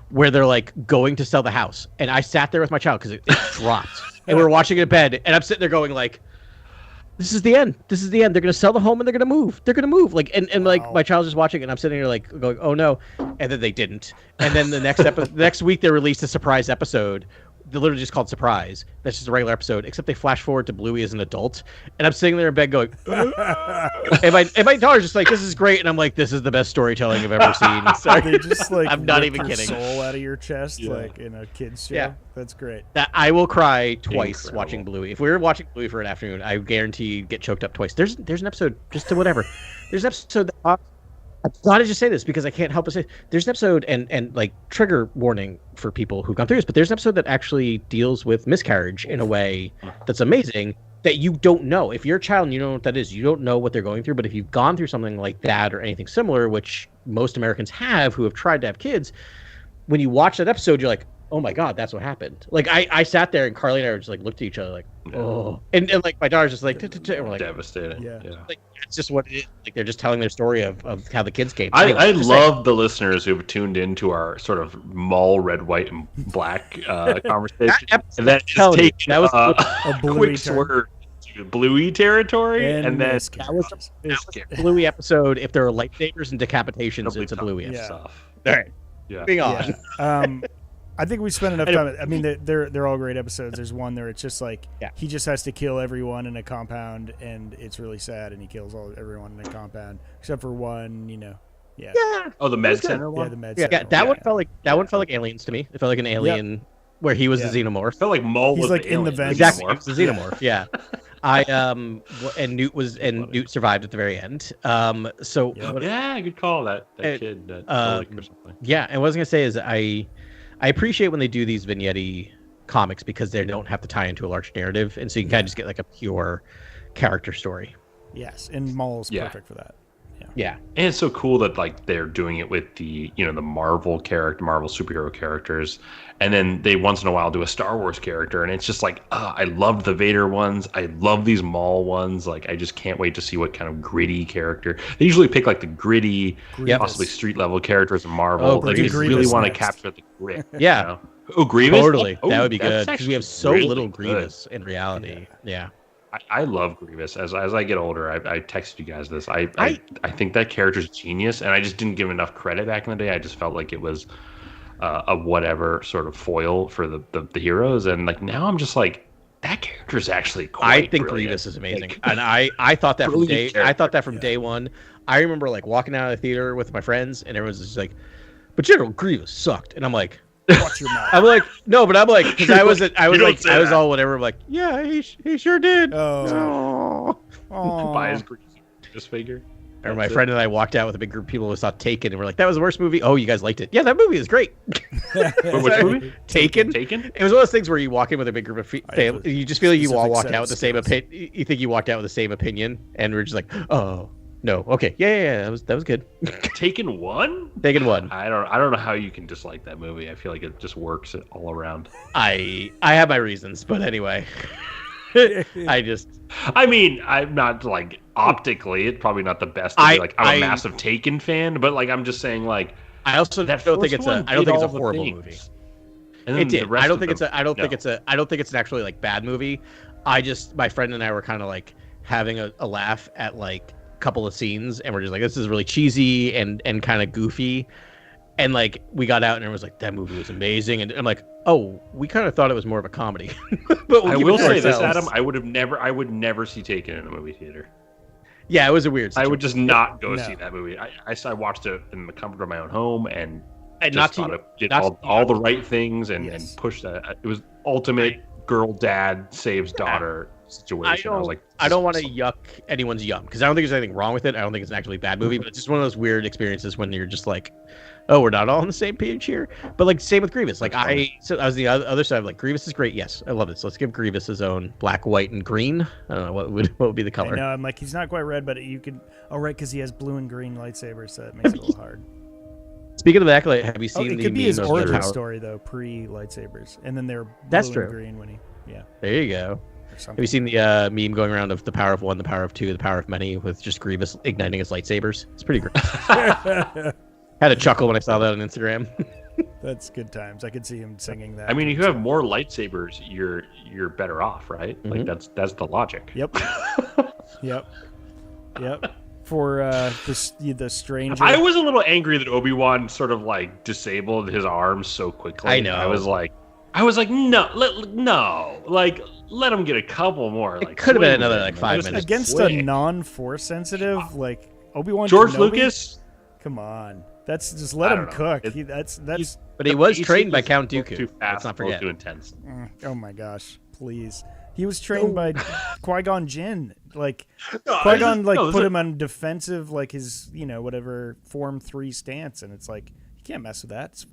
where they're like going to sell the house, and I sat there with my child because it dropped, and we were watching it in bed, and I'm sitting there going like, this is the end. This is the end. They're gonna sell the home and they're gonna move. They're gonna move. Like and like my child's just watching and I'm sitting here like going, oh no. And then they didn't. And then the next week they released a surprise episode. They're literally just called Surprise. That's just a regular episode, except they flash forward to Bluey as an adult. And I'm sitting there in bed going, and my daughter's just like, this is great. And I'm like, this is the best storytelling I've ever seen. Sorry. They just like I'm not even kidding. Soul out of your chest, like in a kid's show. Yeah. That's great. I will cry twice watching Bluey. If we were watching Bluey for an afternoon, I guarantee get choked up twice. There's an episode, just to whatever. There's an episode that I've got to just say this because I can't help but say there's an episode and like trigger warning for people who've gone through this, but there's an episode that actually deals with miscarriage in a way that's amazing that you don't know. If you're a child and you don't know what that is, you don't know what they're going through. But if you've gone through something like that or anything similar, which most Americans have who have tried to have kids, when you watch that episode, you're like, oh my God, that's what happened. Like I sat there and Carly and I were just like looked at each other like, oh, and like my daughter's just like, and we're like devastating. Yeah. Like it's just what it is. Like they're just telling their story of how the kids came. I love the listeners who've tuned into our sort of mall red, white, and black conversation. That was a quick swerve to Bluey territory, and then that was a Bluey episode. If there are lightsabers and decapitations, it's a Bluey episode. All right, moving on. I think we spent enough time. I mean, they're all great episodes. There's one there. It's just like he just has to kill everyone in a compound, and it's really sad. And he kills everyone in a compound except for one. Yeah. Oh, the med center one. Yeah, the med center. Yeah, that one felt like Aliens to me. It felt like an alien where he was the xenomorph. It felt like Maul was like the in the vent. Exactly, it was the xenomorph. Yeah. And Newt survived at the very end. So good call. That kid or something. Yeah, and what I was gonna say is I appreciate when they do these vignette comics because they don't have to tie into a large narrative, and so you can kind of just get like a pure character story. Yes, and Maul's perfect for that. Yeah, and it's so cool that like they're doing it with the the Marvel superhero characters, and then they once in a while do a Star Wars character, and it's just like I loved the Vader ones, I love these Maul ones. Like I just can't wait to see what kind of gritty character they usually pick, like the gritty, possibly street level characters in Marvel. They just really want to capture the grit. Yeah. Oh, Grievous, totally. That would be good because we have so really little Grievous in reality. Yeah. I love Grievous. As I get older, I texted you guys this. I think that character's genius, and I just didn't give him enough credit back in the day. I just felt like it was a whatever sort of foil for the heroes, and like now I'm just like that character's actually quite I think brilliant. Grievous is amazing, and I thought that from day one. I remember like walking out of the theater with my friends, and everyone's just like, "But General Grievous sucked," and I'm like. Watch your mouth. I'm like, no, but I'm like, because I was all whatever. I'm like, yeah, he sure did. Oh. Buy his Grievous figure. Or my friend and I walked out with a big group of people who saw Taken, and we're like, that was the worst movie. Oh, you guys liked it? Yeah, that movie is great. Which movie? Taken. It was one of those things where you walk in with a big group of family, you just feel like you all walked out with the same opinion. You think you walked out with the same opinion, and we're just like, oh. No. Okay. Yeah. That was good. Taken 1? Taken 1. I don't know how you can dislike that movie. I feel like it just works all around. I have my reasons, but anyway. I mean, I'm not like optically, it's probably not the best. I'm a massive Taken fan, but like I'm just saying, like I also don't think it's a horrible movie. It did. I don't think it's an actually like bad movie. My friend and I were kind of like having a laugh at like a couple of scenes, and we're just like, this is really cheesy and kind of goofy. And like we got out and it was like, that movie was amazing. And I'm like, oh, we kind of thought it was more of a comedy. But I will say this, Adam, I would never see Taken in a movie theater. Yeah, it was a weird situation. I would just not go see that movie. I watched it in the comfort of my own home and just thought it did all the right things and pushed that. It was ultimate girl dad saves daughter situation. I don't want to yuck anyone's yum because I don't think there's anything wrong with it. I don't think it's an actually bad movie, but it's just one of those weird experiences when you're just like, oh, we're not all on the same page here. But like same with Grievous. Like I was the other side of like Grievous is great. Yes, I love it. So let's give Grievous his own black, white, and green. I don't know what would be the color. No, I'm like he's not quite red, but you could. Oh, right, because he has blue and green lightsabers, so it makes it a little hard. Speaking of that, like, have you seen it could be his origin story though, pre lightsabers, and then they're blue and green when he. Yeah. There you go. Have you seen the meme going around of the power of one, the power of two, the power of many, with just Grievous igniting his lightsabers? It's pretty great. Had a chuckle when I saw that on Instagram. That's good times. I could see him singing that. I mean, if you have more lightsabers, you're better off, right? Mm-hmm. Like that's the logic. Yep. Yep. For the stranger. I was a little angry that Obi-Wan sort of like disabled his arms so quickly. I know. I was like, no, like let him get a couple more. It could have been another like 5 minutes against a non-force sensitive like Obi-Wan. George Lucas. Come on, that's just let him cook. But he was trained by Count Dooku. Too fast, let's not forget. Too intense. Oh my gosh, please. He was trained by Qui-Gon Jinn. Like Qui-Gon put him on defensive, like his whatever Form 3 stance, and it's like you can't mess with that.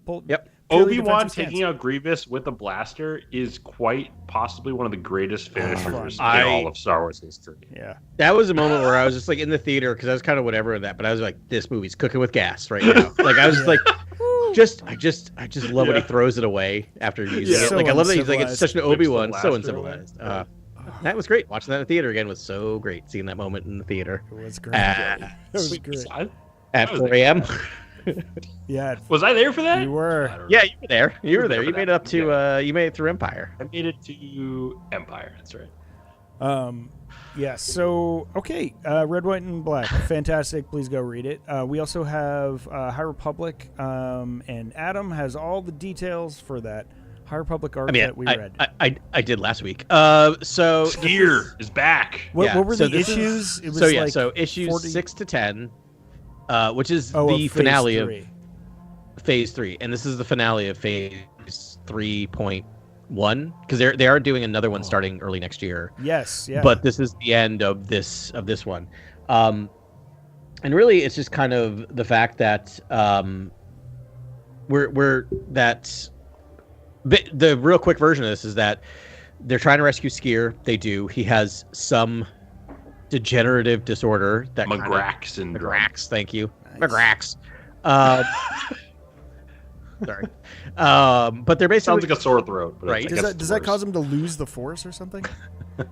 Obi-Wan taking out Grievous with a blaster is quite possibly one of the greatest finishers in all of Star Wars history. Yeah, that was a moment where I was just like in the theater because I was kind of whatever in that, but I was like, this movie's cooking with gas right now. Like I was like, I just love when he throws it away after using it. Like I love that he's like, it's such an Obi-Wan, so uncivilized. That was great. Watching that in the theater again was so great. Seeing that moment in the theater. It was great. It was great. At 4 a.m. Yeah. Was I there for that? You were. Yeah, you were there. You were there. You made it up to. You made it through Empire. I made it to Empire. That's right. Yeah. So okay, Red, White, and Black. Fantastic. Please go read it. We also have High Republic, and Adam has all the details for that High Republic arc that we read. I did last week. So Skier is back. What were the issues? It was so issues 40... 6 to 10. Which is the finale of Phase 3, and this is the finale of Phase 3.1 because they are doing another one starting early next year. Yes, yeah. But this is the end of this one, and really it's just kind of the fact that the real quick version of this is that they're trying to rescue Skier. They do. He has some degenerative disorder that McGrax syndrome. McGrax, thank you. Nice. McGrax. Sorry. But they're basically sounds like a sore throat. But right. Does that cause him to lose the force or something?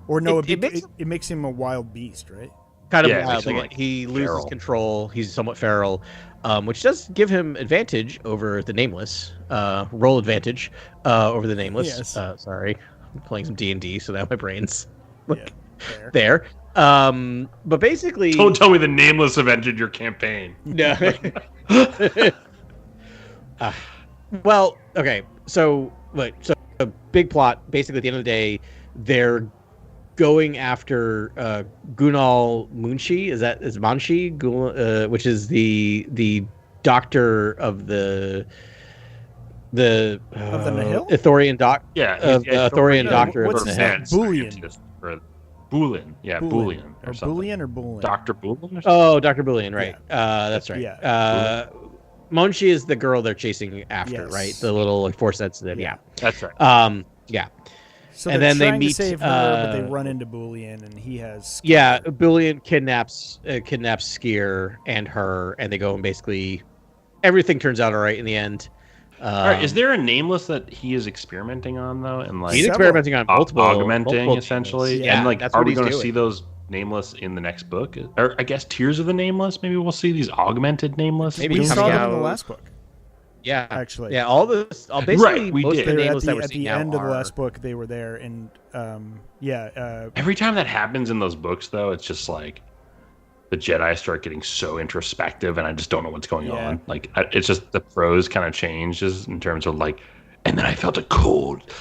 Or no, it makes him a wild beast, right? Kind of wild. Like he loses feral control. He's somewhat feral, which does give him advantage over the Nameless. Roll advantage over the Nameless. Yes. Sorry, I'm playing some D&D, so now my brain's there. But basically, don't tell me the Nameless have entered your campaign. No. Well, okay. So a big plot. Basically, at the end of the day, they're going after Gunal Munshi. Is Manshi? Which is the doctor of the Nihil? Ithorian doc. Yeah, the Ithorian doctor. What's his name? Boolean. Yeah, Boolean. Or Boolean or Boolean? Dr. Boolean? Oh, Dr. Boolean, right. Yeah. That's right. Yeah. Monchi is the girl they're chasing after, right? The little force sensitive. Yeah. That's right. Yeah. So and then they meet to save her, but they run into Boolean, and he has Skier. Yeah, Boolean kidnaps Skier and her, and they go and basically everything turns out all right in the end. All right, is there a Nameless that he is experimenting on though, and like he's experimenting on augmenting essentially, yeah, and like that's are what we he's going to doing. see those Nameless in the next book, or I guess Tears of the Nameless? Maybe we'll see these augmented Nameless. Maybe we saw them out in the last book. Yeah, actually. Yeah, all this, basically we most did. of the nameless that we're At seeing the now end of the are- last book, they were there, and Every time that happens in those books, though, it's just like the Jedi start getting so introspective, and I just don't know what's going on. Like, it's just the prose kind of changes in terms of like, and then I felt a cold,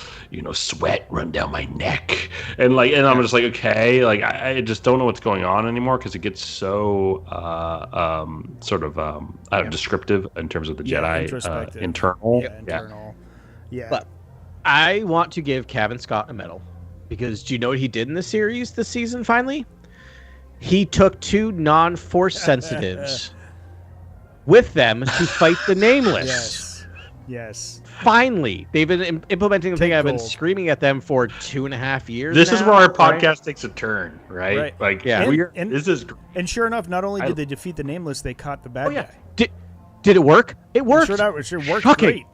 sweat run down my neck, and I'm just like, okay, like I just don't know what's going on anymore because it gets so descriptive in terms of the Jedi internal. Yeah. But I want to give Kevin Scott a medal because do you know what he did in the series this season? Finally, he took 2 non-force sensitives with them to fight the Nameless. Yes. Finally, they've been implementing the thing I've been screaming at them for 2.5 years. This now, is where our podcast takes a turn, right? Like, this is. And sure enough, not only did they defeat the Nameless, they caught the bad guy. Did it work? It worked. It sure worked great.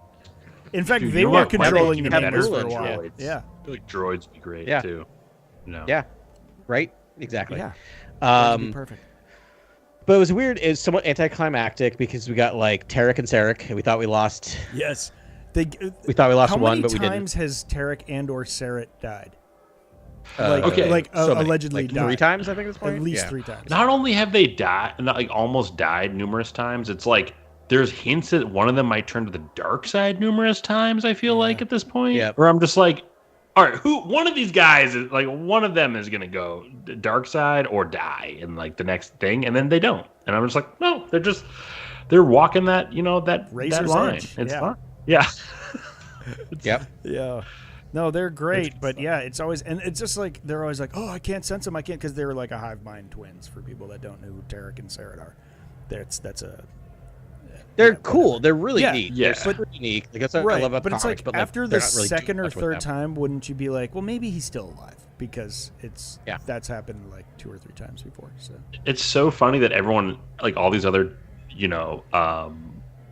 In fact, they were controlling the Nameless for a while. Droids. Yeah. I feel like droids would be great too. No. Yeah. Right. Exactly. Yeah. Perfect. But it was weird. It was somewhat anticlimactic because we got like Tarek and Sarek, and we thought we lost. Yes. We thought we lost one, but we didn't. How many times has Tarek and/or Sarek died? Allegedly died. 3 times, I think at this point. At least 3 times. Not only have they died, almost died numerous times. It's like there's hints that one of them might turn to the dark side numerous times. I feel like at this point, where I'm just like, all right, one of these guys is like one of them is gonna go dark side or die in like the next thing, and then they don't, and I'm just like, no, they're walking that that line. Edge. It's fine. Yeah. Yep. Yeah. No, they're great, but it's always, and it's just like they're always like, oh, I can't sense them, because they're like a hive mind twins. For people that don't know who Tarek and Sarek are, they're cool. They're really neat. Yeah, they're super unique. Like, that's what I love about but it's comics, like after the second or third time, wouldn't you be like, well, maybe he's still alive because that's happened like 2 or 3 times before. So it's so funny that everyone, like all these other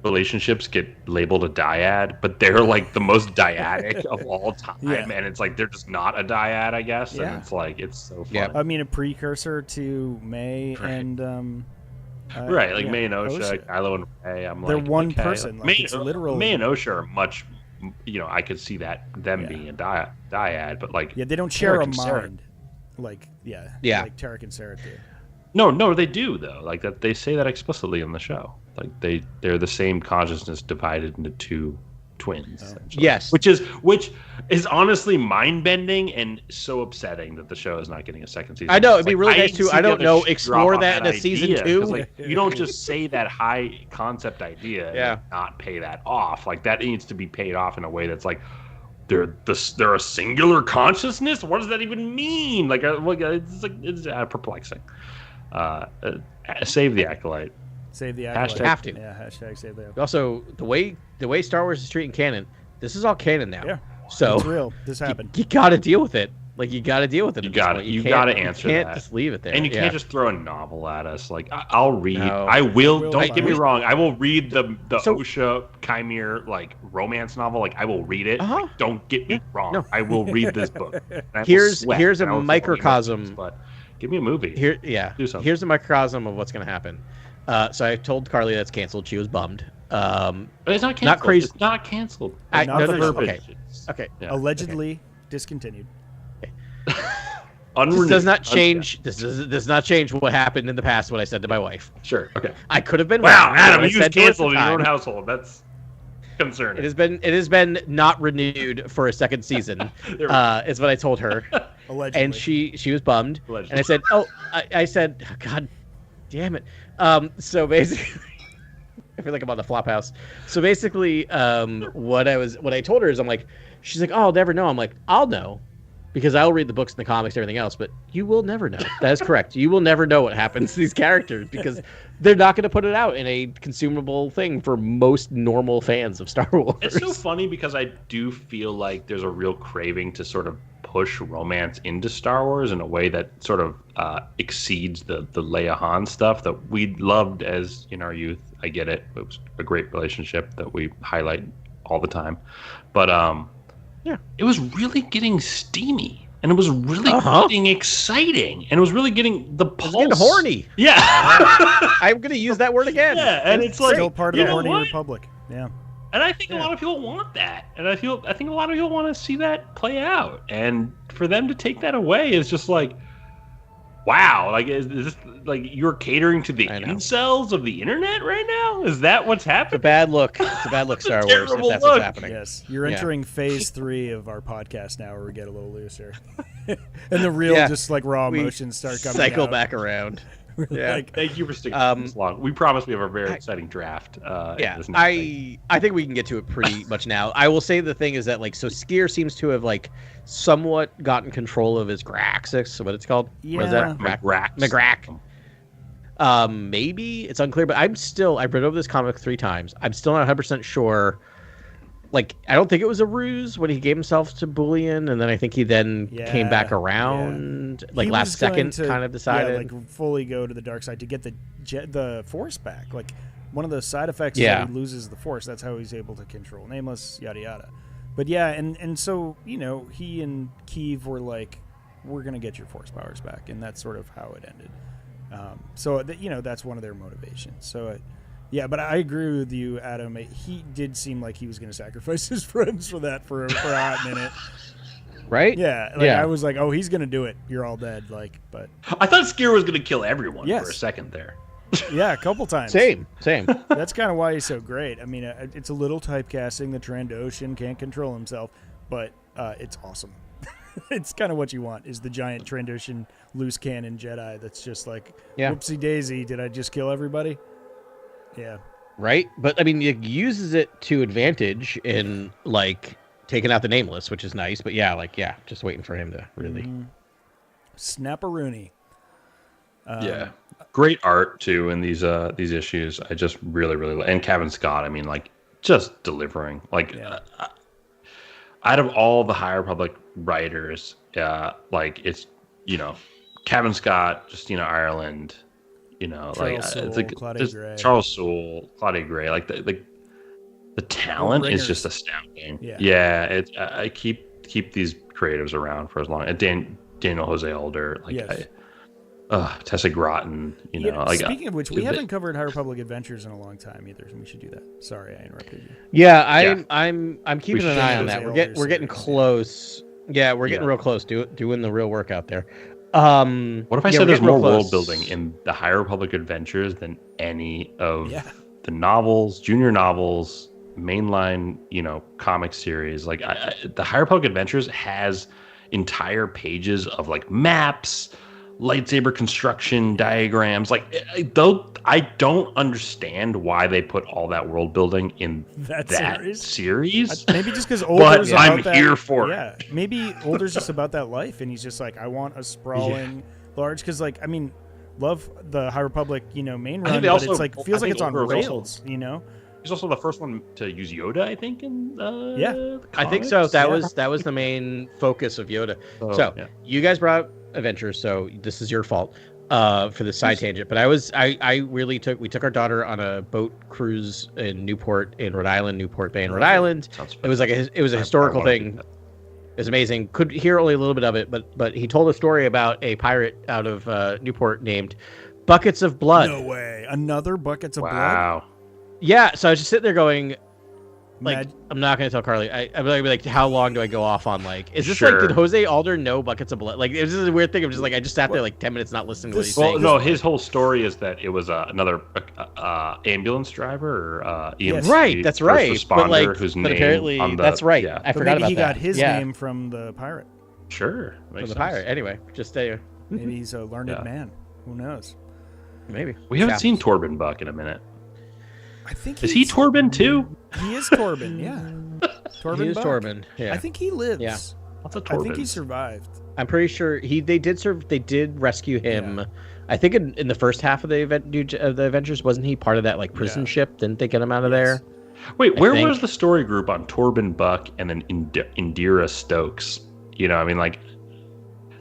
relationships, get labeled a dyad, but they're like the most dyadic of all time, and it's like they're just not a dyad, I guess. And it's like it's so funny. I mean, a precursor to May and May and Osha, Kylo and Rey. They're one person. Like, it's literal. May and Osha are much. I could see them being a dyad, but like they don't share a mind. Like like Tarek and Sarek do. No, they do though. Like that, they say that explicitly in the show. Like they're the same consciousness divided into 2 twins. Yes, which is honestly mind bending and so upsetting that the show is not getting a second season. I know it'd be really nice to. I don't know. Explore that in a season 2. Like, you don't just say that high concept idea and not pay that off. Like that needs to be paid off in a way that's like. They're a singular consciousness. What does that even mean? It's perplexing. Save the Acolyte. Save the Acolyte. Have to. Yeah. Hashtag save the Acolyte. Also, the way Star Wars is treating canon, this is all canon now. Yeah. So it's real. This happened. You got to deal with it. Like you got to deal with it. You got to answer that. You can't just leave it there. And you can't just throw a novel at us. Like I'll read. No. I will. Don't get me wrong. I will read the Osha Chimere like romance novel. Like I will read it. Like, don't get me wrong. No. I will read this book. Here's a microcosm. But give me a movie. Do something. Here's a microcosm of what's going to happen. So I told Carly that's canceled. She was bummed. But it's not canceled. Not crazy. It's not canceled. Okay. Allegedly discontinued. This does not change. This does not change what happened in the past. What I said to my wife. Sure. Okay. I could have been. Wow, Adam, you canceled in your own household. That's concerning. It has been not renewed for a second season. Is what I told her. Allegedly. And she was bummed. Allegedly. And I said, I said, God damn it. So basically. I feel like I'm on the Flophouse. So basically, what I told her is, I'm like, she's like, oh, I'll never know. I'm like, I'll know, because I'll read the books and the comics and everything else, but you will never know. That is correct. You will never know what happens to these characters because they're not going to put it out in a consumable thing for most normal fans of Star Wars. It's so funny because I do feel like there's a real craving to sort of push romance into Star Wars in a way that sort of exceeds the Leia Han stuff that we loved as in our youth. I get it. It was a great relationship that we highlight all the time. But it was really getting steamy. And it was really getting exciting. And it was really getting the pulse. Getting horny. Yeah. I'm going to use that word again. Yeah, and it's like... Still part of the horny republic. Yeah. And I think a lot of people want that, and I think a lot of people want to see that play out. And for them to take that away is just like, wow! Like, is this like you're catering to the incels of the internet right now? Is that what's happening? It's a bad look. It's a bad look, Star Wars. If that's what's happening. Yes, you're entering phase 3 of our podcast now, where we get a little looser, and the real just like raw emotions start coming. Cycle back around. Yeah. Like, thank you for sticking this long. We promise we have a very exciting draft. I think we can get to it pretty much now. I will say the thing is that, like, so Skier seems to have, like, somewhat gotten control of his Graxix, what it's called. Yeah. What is that? McGrack. Maybe it's unclear, but I've read over this comic 3 times. I'm still not 100% sure. Like, I don't think it was a ruse when he gave himself to Boolean, and then I think he then came back around, like he last second, kind of decided, like fully go to the dark side to get the Force back. Like, one of the side effects is that he loses the Force. That's how he's able to control Nameless, yada yada. But and so he and Keeve were like, we're gonna get your Force powers back, and that's sort of how it ended. So that's one of their motivations. So. Yeah, but I agree with you, Adam. He did seem like he was going to sacrifice his friends for that for a hot minute. Right? Yeah. I was like, oh, he's going to do it. You're all dead. But I thought Skier was going to kill everyone for a second there. Yeah, a couple times. Same. That's kind of why he's so great. I mean, it's a little typecasting. The Trandoshan can't control himself, but it's awesome. It's kind of what you want, is the giant Trandoshan loose cannon Jedi that's just like, whoopsie daisy, did I just kill everybody? Yeah. Right? But, I mean, it uses it to advantage in, like, taking out the Nameless, which is nice. But, just waiting for him to really... Snapperoonie. Great art, too, in these issues. I just really, really... And Kevin Scott, I mean, like, just delivering. Like, out of all the High Republic writers, like, it's, Kevin Scott, Justina Ireland... Charles Soule, Charles Soule, Claudia Gray, like the talent is just astounding. Yeah. I keep these creatives around for as long. And Daniel Jose Alder, Tessa Groton, Speaking of which, we haven't covered High Republic Adventures in a long time either, and we should do that. Sorry, I interrupted you. Yeah, I'm keeping an eye on that. We're getting close. Yeah, we're getting real close. Doing the real work out there. What if I said there's more world building in the High Republic Adventures than any of the novels, junior novels, mainline, comic series? Like, the High Republic Adventures has entire pages of like maps, lightsaber construction diagrams. Like, I don't understand why they put all that world building in that series. Maybe just because Older's I'm here for it. Yeah, maybe Older's just about that life, and he's just like, I want a sprawling, large. Because love the High Republic, main run, but it's like feels like it's on rails. He's also the first one to use Yoda, I think. In the I think so. That was the main focus of Yoda. You guys brought up Adventures, so this is your fault for the side tangent. But we took our daughter on a boat cruise in Newport in Rhode Island, Newport Bay in Rhode Island. It was a historical thing. It was amazing. Could hear only a little bit of it, but he told a story about a pirate out of Newport named Buckets of Blood. No way, another Buckets of Blood. Wow. Yeah, so I was just sitting there going, I'm not going to tell Carly. I'm like, how long do I go off on? Like, is this like, did Jose Alder know Buckets of Blood? Like, it's just a weird thing. I'm just like, I just sat there like 10 minutes not listening to what he's saying. No, his whole story is that it was another ambulance driver or EMT. Right, that's right. Responder whose name apparently, that's right. Yeah. I forgot about that. He got his name from the pirate. Sure. From the pirate. Anyway, just maybe he's a learned man. Who knows? Maybe. We haven't seen Torben Buck in a minute. I think is he Torben too? He is Torben, yeah. Torben he is Buck. Torben, yeah. I think he lives. Yeah. What's a Torben? I think he survived. I'm pretty sure they did rescue him. Yeah. I think in the first half of the Adventures, wasn't he part of that like prison ship? Didn't they get him out of there? Wait, where was the story group on Torben Buck and then Indira Stokes? Like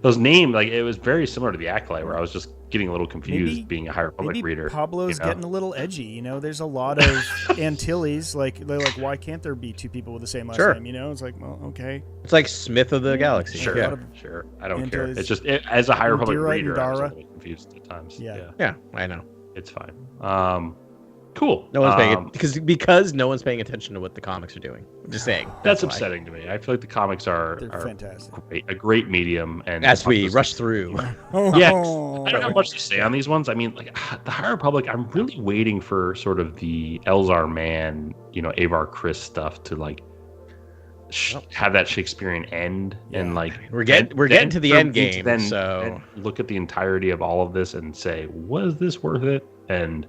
those names, like it was very similar to the Acolyte, where I was just getting a little confused being a High Republic reader. Pablo's getting a little edgy. There's a lot of Antilles. Like they're like, why can't there be two people with the same last name? It's like, well, okay. It's like Smith of the Galaxy. Sure. I don't care. It's just as a High Republic reader, I was a little confused at times. Yeah, I know. It's fine. Cool. No one's paying it because no one's paying attention to what the comics are doing. I'm just saying. That's upsetting to me. I feel like the comics are fantastic. A great medium. And as we rush through. Yeah, I don't have much to say on these ones. I mean, like the High Republic, I'm really waiting for sort of the Elzar Man, Avar Kriss stuff to like have that Shakespearean end, and like we're getting to the end game. Then look at the entirety of all of this and say, was this worth it? And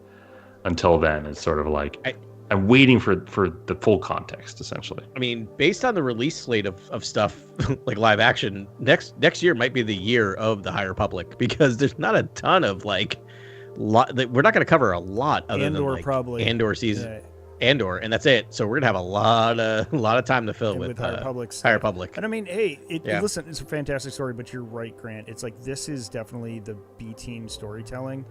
until then, it's sort of like I'm waiting for the full context, essentially. I mean, based on the release slate of stuff like live action, next year might be the year of the High Republic, because there's not a ton of we're not going to cover a lot other Andor, than probably Andor season. Yeah. Andor, and that's it. So we're gonna have a lot of time to fill with High Republic. And I mean, hey, listen, it's a fantastic story, but you're right, Grant. It's like this is definitely the B team storytelling,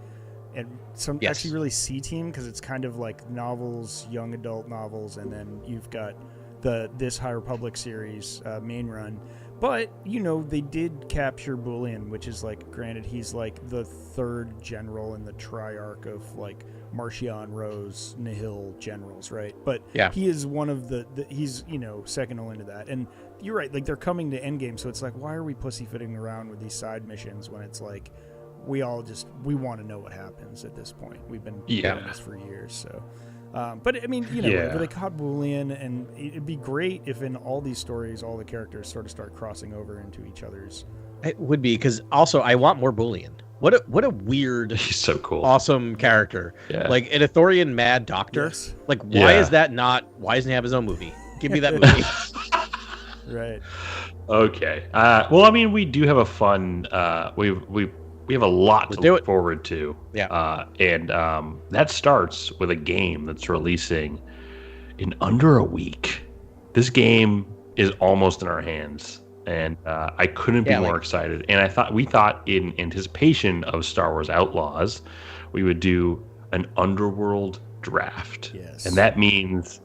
and actually really C team, because it's kind of like novels, young adult novels, and then you've got this High Republic series main run. But they did capture Bouillon, which is like, granted, he's like the third general in the triarch of like Marchion, Rose, Nihil generals, right? But he is one of he's second only to that. And you're right, like they're coming to Endgame, so it's like, why are we pussyfooting around with these side missions when it's like we want to know what happens at this point. We've been doing this for years, so. But I mean, they caught Bouillon, and it'd be great if in all these stories, all the characters sort of start crossing over into each other's. It would be, because also I want more Bouillon. What a weird, he's so cool, awesome character. Yeah. Like an Ithorian mad doctor. Yes. Like why doesn't he have his own movie? Give me that movie. Right. Okay. Well, I mean, we do have a fun. We have a lot to look forward to. Yeah. And that starts with a game that's releasing in under a week. This game is almost in our hands, and I couldn't be more excited. And we thought in anticipation of Star Wars Outlaws, we would do an Underworld draft. Yes. And that means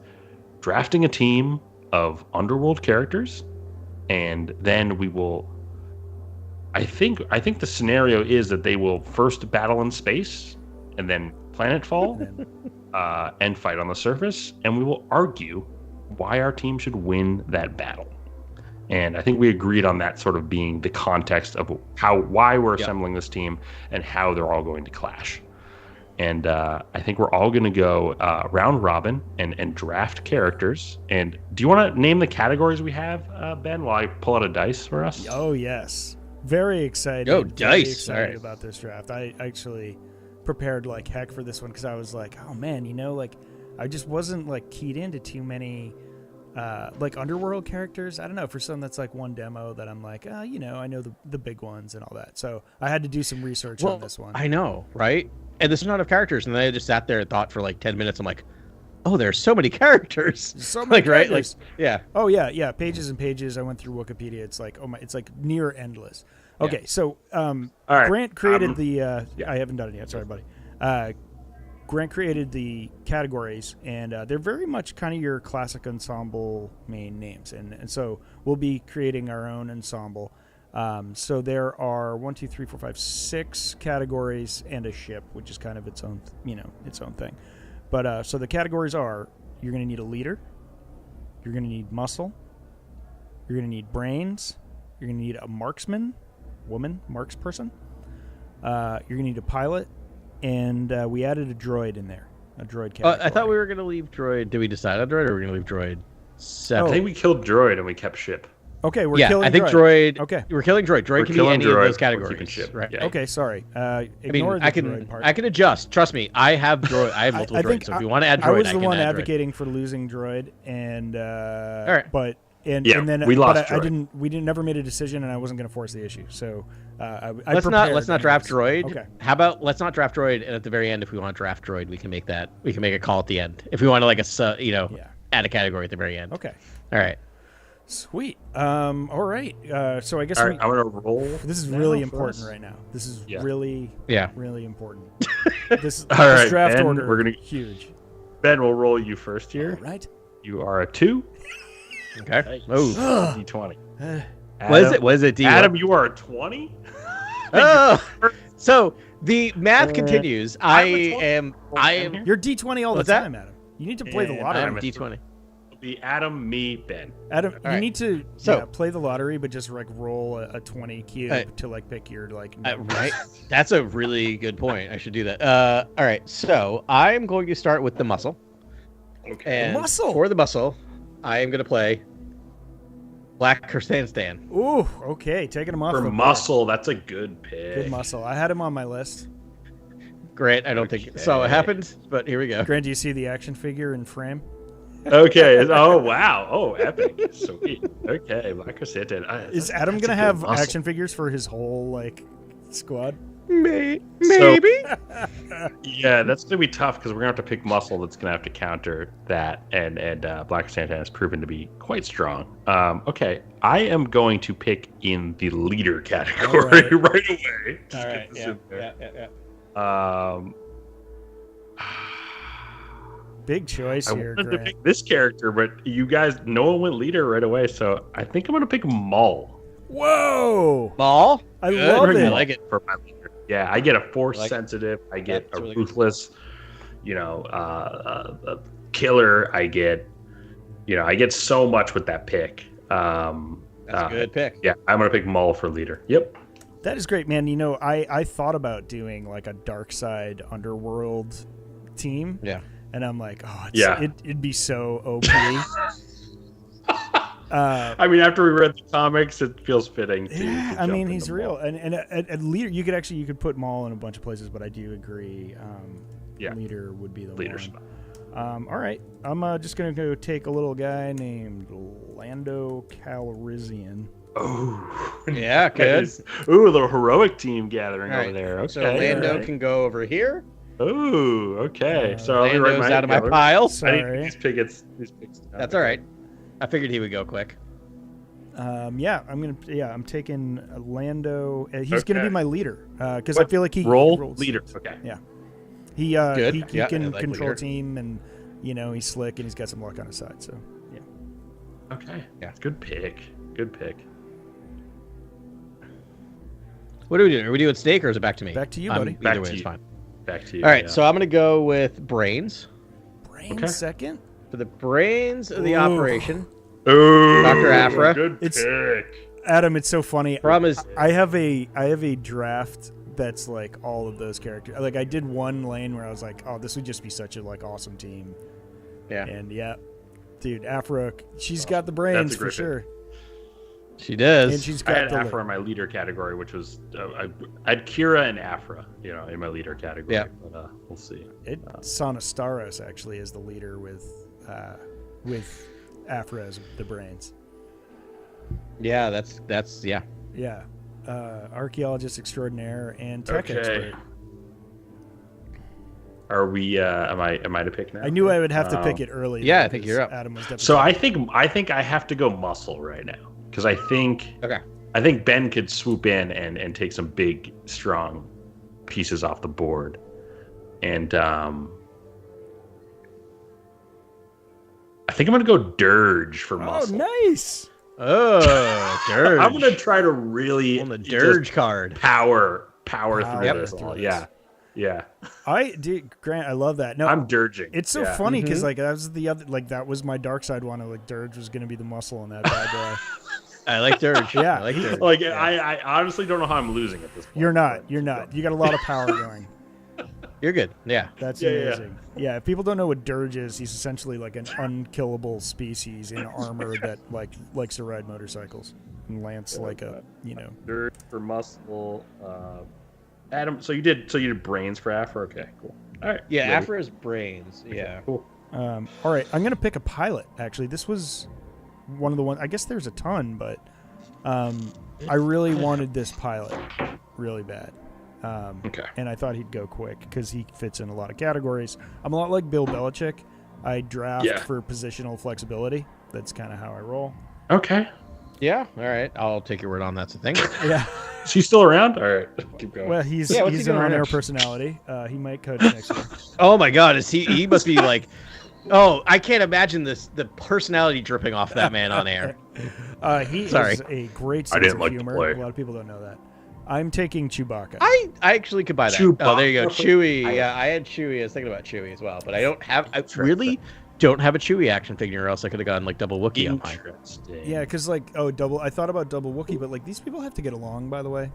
drafting a team of Underworld characters, and then we will... I think the scenario is that they will first battle in space, and then planetfall, and fight on the surface, and we will argue why our team should win that battle. And I think we agreed on that sort of being the context of why we're assembling this team and how they're all going to clash. And I think we're all going to go round robin and draft characters. And do you want to name the categories we have, Ben, while I pull out a dice for us? Oh, yes. Very excited. Oh, dice. Very excited about this draft. I actually prepared like heck for this one, because I was like, oh man, I just wasn't like keyed into too many like Underworld characters. I don't know, for some that's like one demo that I'm like, I know the big ones and all that. So I had to do some research on this one. I know, right? And there's not enough characters, and then I just sat there and thought for like 10 minutes. I'm like, oh, there's so many characters. So many characters. Right? Like, yeah. Oh yeah. Pages and pages. I went through Wikipedia. It's like, it's like near endless. Okay, so all right. Grant created I haven't done it yet. Sorry, buddy. Grant created the categories, and they're very much kind of your classic ensemble main names, and so we'll be creating our own ensemble. So there are 1, 2, 3, 4, 5, 6 categories and a ship, which is kind of its own thing. But so the categories are: you're going to need a leader, you're going to need muscle, you're going to need brains, you're going to need a marksman. Marks person. You're gonna need a pilot, and we added a droid in there, a droid category. I thought we were gonna leave droid. Did we decide on droid, or were we gonna leave droid 7? I think we killed droid and we kept ship. Okay, we're killing. I think droid. Okay, we're killing droid. Droid can be any of those categories. Ship. Right. Yeah. Okay, sorry. Ignore the droid part. I can adjust. Trust me. I have droid. I have multiple droids. So if you want to add droid, I was the one advocating for losing droid, and all right, but. And then we lost. Droid. We never made a decision, and I wasn't going to force the issue. So let's not draft droid. Okay. How about let's not draft droid, and at the very end, if we want to draft droid, we can make a call at the end. If we want to add a category at the very end. Okay. All right. Sweet. All right. So I guess I'm gonna roll. This is really important right now. This is really important. This draft Ben, order. We're gonna huge. Ben, we'll roll you first here. All right. You are a 2. Okay. Oh, D20. What is it? D1? Adam, you are a 20? Oh, so The math continues. I am. You're D20 all the time, Adam. You need to play the lottery. I'm D20. Be Adam, me, Ben. Adam, you need to play the lottery, but just like roll a 20 cube to like pick your like. Right. That's a really good point. I should do that. All right. So I'm going to start with the muscle. Okay. And muscle. For the muscle, I am going to play Black Stan. Ooh, okay. Taking him off. For muscle, that's a good pick. Good muscle. I had him on my list. Grant, I don't think so. It happened, but here we go. Grant, do you see the action figure in frame? Okay. Oh, wow. Oh, epic. Sweet. Okay. Black Stan. Is Adam going to have action figures for his whole like squad? Maybe. Yeah, that's gonna be tough because we're gonna have to pick muscle that's gonna have to counter that, and Black Santa has proven to be quite strong. Okay, I am going to pick in the leader category right away. All right, yeah. Big choice here. I wanted to pick this character, but you guys, no one went leader right away, so I think I'm gonna pick Maul. Whoa, Maul! I love it. I like it for my leader. Yeah, I get a force sensitive. I get a really ruthless, a killer. I get so much with that pick. That's a good pick. Yeah, I'm gonna pick Maul for leader. Yep. That is great, man. I thought about doing like a dark side underworld team. Yeah. And I'm like, it'd be so OP. I mean, after we read the comics, it feels fitting. I mean, he's real, and a leader. You could put Maul in a bunch of places, but I do agree. Leader would be the leader spot. All right, I'm just gonna go take a little guy named Lando Calrissian. Oh, yeah, good. Ooh, a little heroic team gathering over there. Okay, so Lando can go over here. Ooh, okay. So I'll Lando's out of my pile. Sorry. I need these picks. That's all right. I figured he would go quick. I'm taking Lando. He's gonna be my leader because I feel like he rolls leader. Okay. Yeah. He can control leader. Team, and he's slick and he's got some luck on his side. So yeah. Okay. Yeah. Good pick. What are we doing? Are we doing Snake or is it back to me? Back to you, buddy. Either way, it's fine. Back to you. All right, so I'm gonna go with brains. Second. For the brains of the operation. Ooh, Dr. Aphra. Good pick. Adam, it's so funny. Problem is, I have a draft that's like all of those characters. Like I did one lane where I was like, oh, this would just be such a like awesome team. Yeah. And dude, Aphra, she's got the brains for sure. She does. And she's got I had Aphra in my leader category, which was I had Kira and Aphra, in my leader category. Yeah. But we'll see. Sana Staros actually is the leader with Aphra as the brains. Yeah, that's yeah. Yeah. Archaeologist extraordinaire and tech expert. Are we? Am I to pick now? I knew I would have to pick it early. Yeah, I think you're up. Adam was definitely. So I think I have to go muscle right now because I think Ben could swoop in and take some big strong pieces off the board, and I think I'm gonna go Dirge for muscle. Oh, nice. Oh, Dirge. I'm gonna try to really on the Dirge card power through this all. Yeah. Grant, I love that. No, I'm dirging. It's so funny because like that was the other, like that was my dark side one. Like Dirge was gonna be the muscle in that bad boy. I like Dirge. Yeah, I like Dirge. Like I honestly don't know how I'm losing at this point. You're not. You got a lot of power going. You're good. Yeah. That's amazing. Yeah. If people don't know what Dirge is, he's essentially like an unkillable species in armor that likes to ride motorcycles and lance like a Dirge for muscle. Adam, so you did brains for Aphra? Okay, cool. All right. Yeah, Aphra's brains. Yeah. Cool. All right, I'm gonna pick a pilot. Actually, this was one of the ones. I guess there's a ton, but I really wanted this pilot really bad. And I thought he'd go quick because he fits in a lot of categories. I'm a lot like Bill Belichick. I draft for positional flexibility. That's kind of how I roll. Okay. Yeah. All right. I'll take your word on that's a thing. Yeah. Is he still around? All right. Keep going. Well, he's an on-air personality. He might coach next year. Oh my God. Is he must be like, oh, I can't imagine the personality dripping off that man on air. He is a great sense of humor. A lot of people don't know that. I'm taking Chewbacca. I actually could buy that. Chewbacca. Oh, there you go. Chewie. Yeah, I had Chewie. I was thinking about Chewie as well, but I really don't have a Chewie action figure, or else I could have gone like double Wookiee on mine. Yeah, because like double. I thought about double Wookiee, but like these people have to get along. By the way,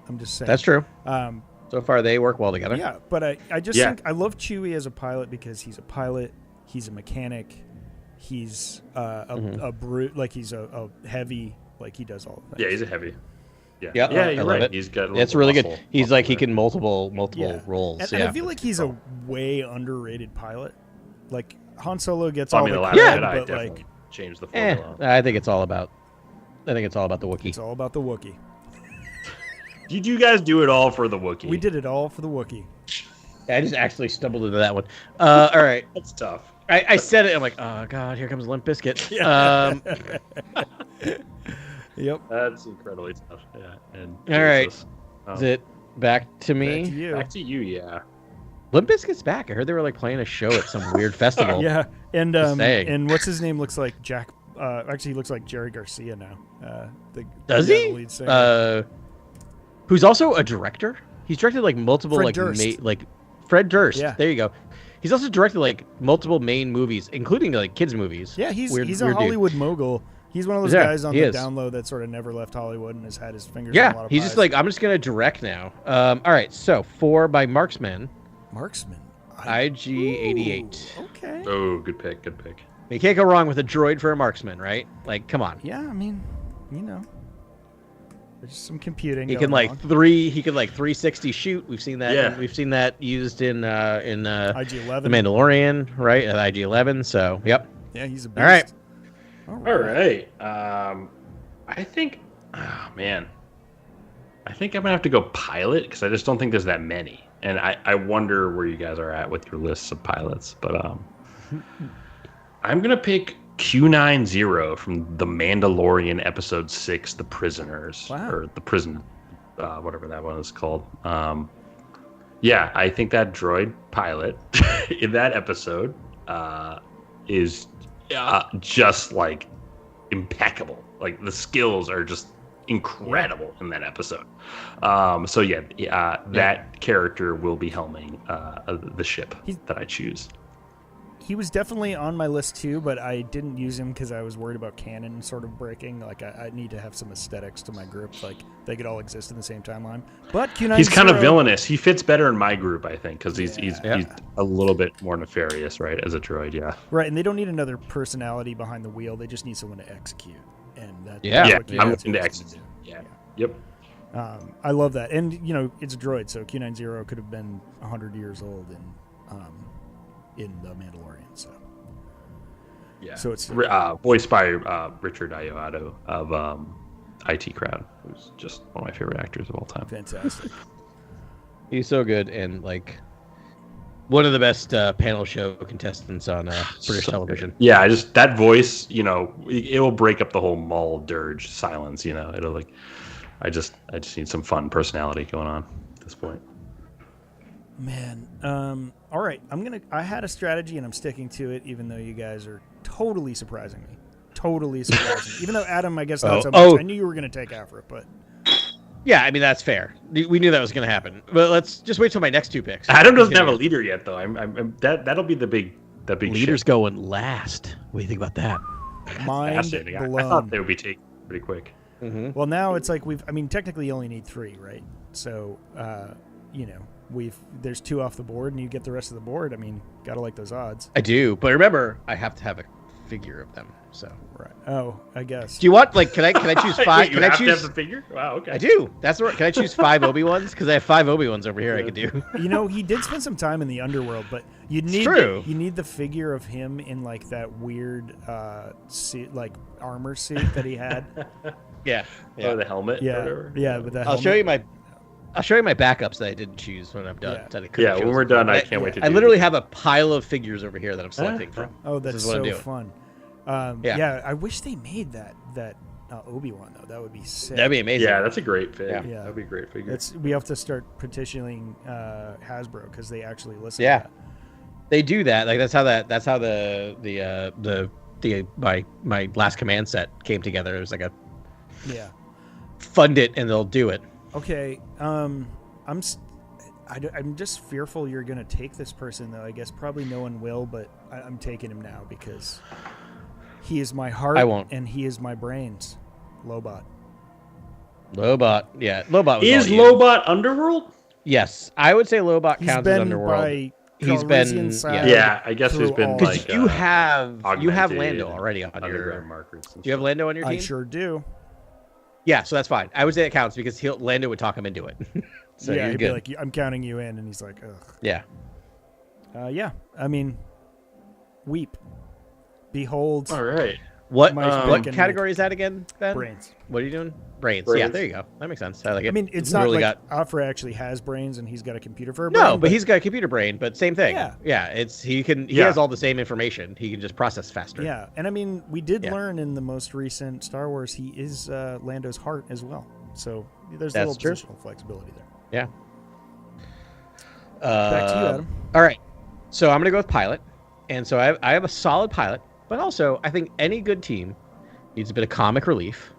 I'm just saying. That's true. So far, they work well together. Yeah, but I just think I love Chewie as a pilot because he's a pilot, he's a mechanic, he's a brute, like he's a heavy, like he does all the things. Yeah, he's a heavy. Yeah, you're right. It. He's got. It's really good. He's like he can multiple roles. And I feel like he's a way underrated pilot. Like Han Solo gets the all the Last credit, but like changed the formula. I think it's all about the Wookiee. It's all about the Wookiee. Did you guys do it all for the Wookiee? We did it all for the Wookiee. I just actually stumbled into that one. All right. That's tough. I said it. I'm like, oh god, here comes Limp Bizkit. Yep. That's incredibly tough. Yeah. And all right. Is it back to me? Back to you. Back to you. Yeah. Limp Bizkit's back. I heard they were like playing a show at some weird festival. Yeah. And what's his name looks like Jack. Actually, he looks like Jerry Garcia now. Does he? The lead singer. Who's also a director. He's directed like multiple Fred Durst. Fred Durst. Yeah. There you go. He's also directed like multiple main movies, including like kids movies. Yeah, he's weird a Hollywood mogul. He's one of those guys on the down low that sort of never left Hollywood and has had his fingers in a lot of he's pies. just like, I'm just gonna direct now. All right, so 4 by Marksman. IG-88. Okay. Oh, good pick. Good pick. You can't go wrong with a droid for a marksman, right? Like, come on. Yeah, I mean, there's some computing. He can like 360 shoot. We've seen that. Yeah. We've seen that used in IG-11. The Mandalorian, right? At IG-11. So, yep. Yeah, he's a beast. All right. All right. I think. Oh man. I think I'm gonna have to go pilot because I just don't think there's that many, and I wonder where you guys are at with your lists of pilots. But I'm gonna pick Q90 from The Mandalorian Episode 6, The Prisoners, or The Prison, whatever that one is called. Yeah, I think that droid pilot in that episode is just like impeccable. Like the skills are just incredible in that episode. That character will be helming the ship that I choose. He was definitely on my list too, but I didn't use him because I was worried about canon sort of breaking. Like I need to have some aesthetics to my group, like they could all exist in the same timeline. But Q90, he's kind of villainous. He fits better in my group, I think, because he's a little bit more nefarious, right, as a droid. Yeah. Right, and they don't need another personality behind the wheel. They just need someone to execute, and that's I'm looking to execute. Yeah. Yep. I love that, and it's a droid, so Q90 could have been 100 years old in The Mandalorian. So it's voiced by Richard Ayoade of IT Crowd, who's just one of my favorite actors of all time. Fantastic. He's so good, and like one of the best panel show contestants on British television. Good. Yeah, just that voice, it will break up the whole Maul dirge silence. It'll like, I just need some fun personality going on at this point. Man, all right. I had a strategy and I'm sticking to it, even though you guys are totally surprising me. Totally surprising. Even though Adam, I guess not so much. I knew you were going to take Afra, but yeah, I mean that's fair. We knew that was going to happen. But let's just wait till my next 2 picks. Adam doesn't have a leader yet, though. That'll be the big leader's shift. Going last. What do you think about that? Mind blown. I thought they would be taken pretty quick. Mm-hmm. Well, now it's like technically you only need 3, right? So, there's 2 off the board, and you get the rest of the board. I mean, gotta like those odds. I do, but remember, I have to have a figure of them. So right. Oh, I guess. Do you want can I choose 5? Can I choose? To have the figure? Wow. Okay. I do. That's right. Can I choose 5 Obi-Wans? Because I have 5 Obi-Wans over here. I could do. He did spend some time in the underworld, but you need the figure of him in like that weird suit, like armor suit that he had. Yeah. Or the helmet. Yeah. Or whatever. Yeah, but that. I'll show you my backups that I didn't choose when I'm done. Yeah, when we're done, I can't wait to. I literally have a pile of figures over here that I'm selecting from. Oh, that's so fun. I wish they made that Obi-Wan though. That would be sick. That'd be amazing. Yeah, that's a great figure. Yeah, that'd be a great figure. We have to start petitioning Hasbro because they actually listen. Yeah, to that. They do that. Like that's how my Last Command set came together. It was like fund it and they'll do it. Okay. I'm just fearful you're gonna take this person, though. I guess probably no one will, but I'm taking him now because he is my heart. I won't. And he is my brains. Lobot. Yeah. Lobot is Lobot Underworld? Yes, I would say Lobot counts as Underworld. He's been I guess there's been because you have Lando already on your markers. Do you have Lando on your team? I sure do. Yeah, so that's fine. I would say it counts because Lando would talk him into it. So yeah, you're he'd good. be like, "I'm counting you in," and he's like, "Ugh." Yeah. Yeah. I mean, weep, behold. All right. What category is that again, Ben? Brains. What are you doing? Brains. Yeah, there you go. That makes sense. I like it. I mean, it's not like Afra actually has brains and he's got a computer for a brain. No, but he's got a computer brain, but same thing. Yeah. He has all the same information. He can just process faster. Yeah. And I mean, we did learn in the most recent Star Wars he is Lando's heart as well. So there's a little positional flexibility there. Yeah. Back to you, Adam. All right. So I'm going to go with pilot. And so I have a solid pilot, but also I think any good team needs a bit of comic relief.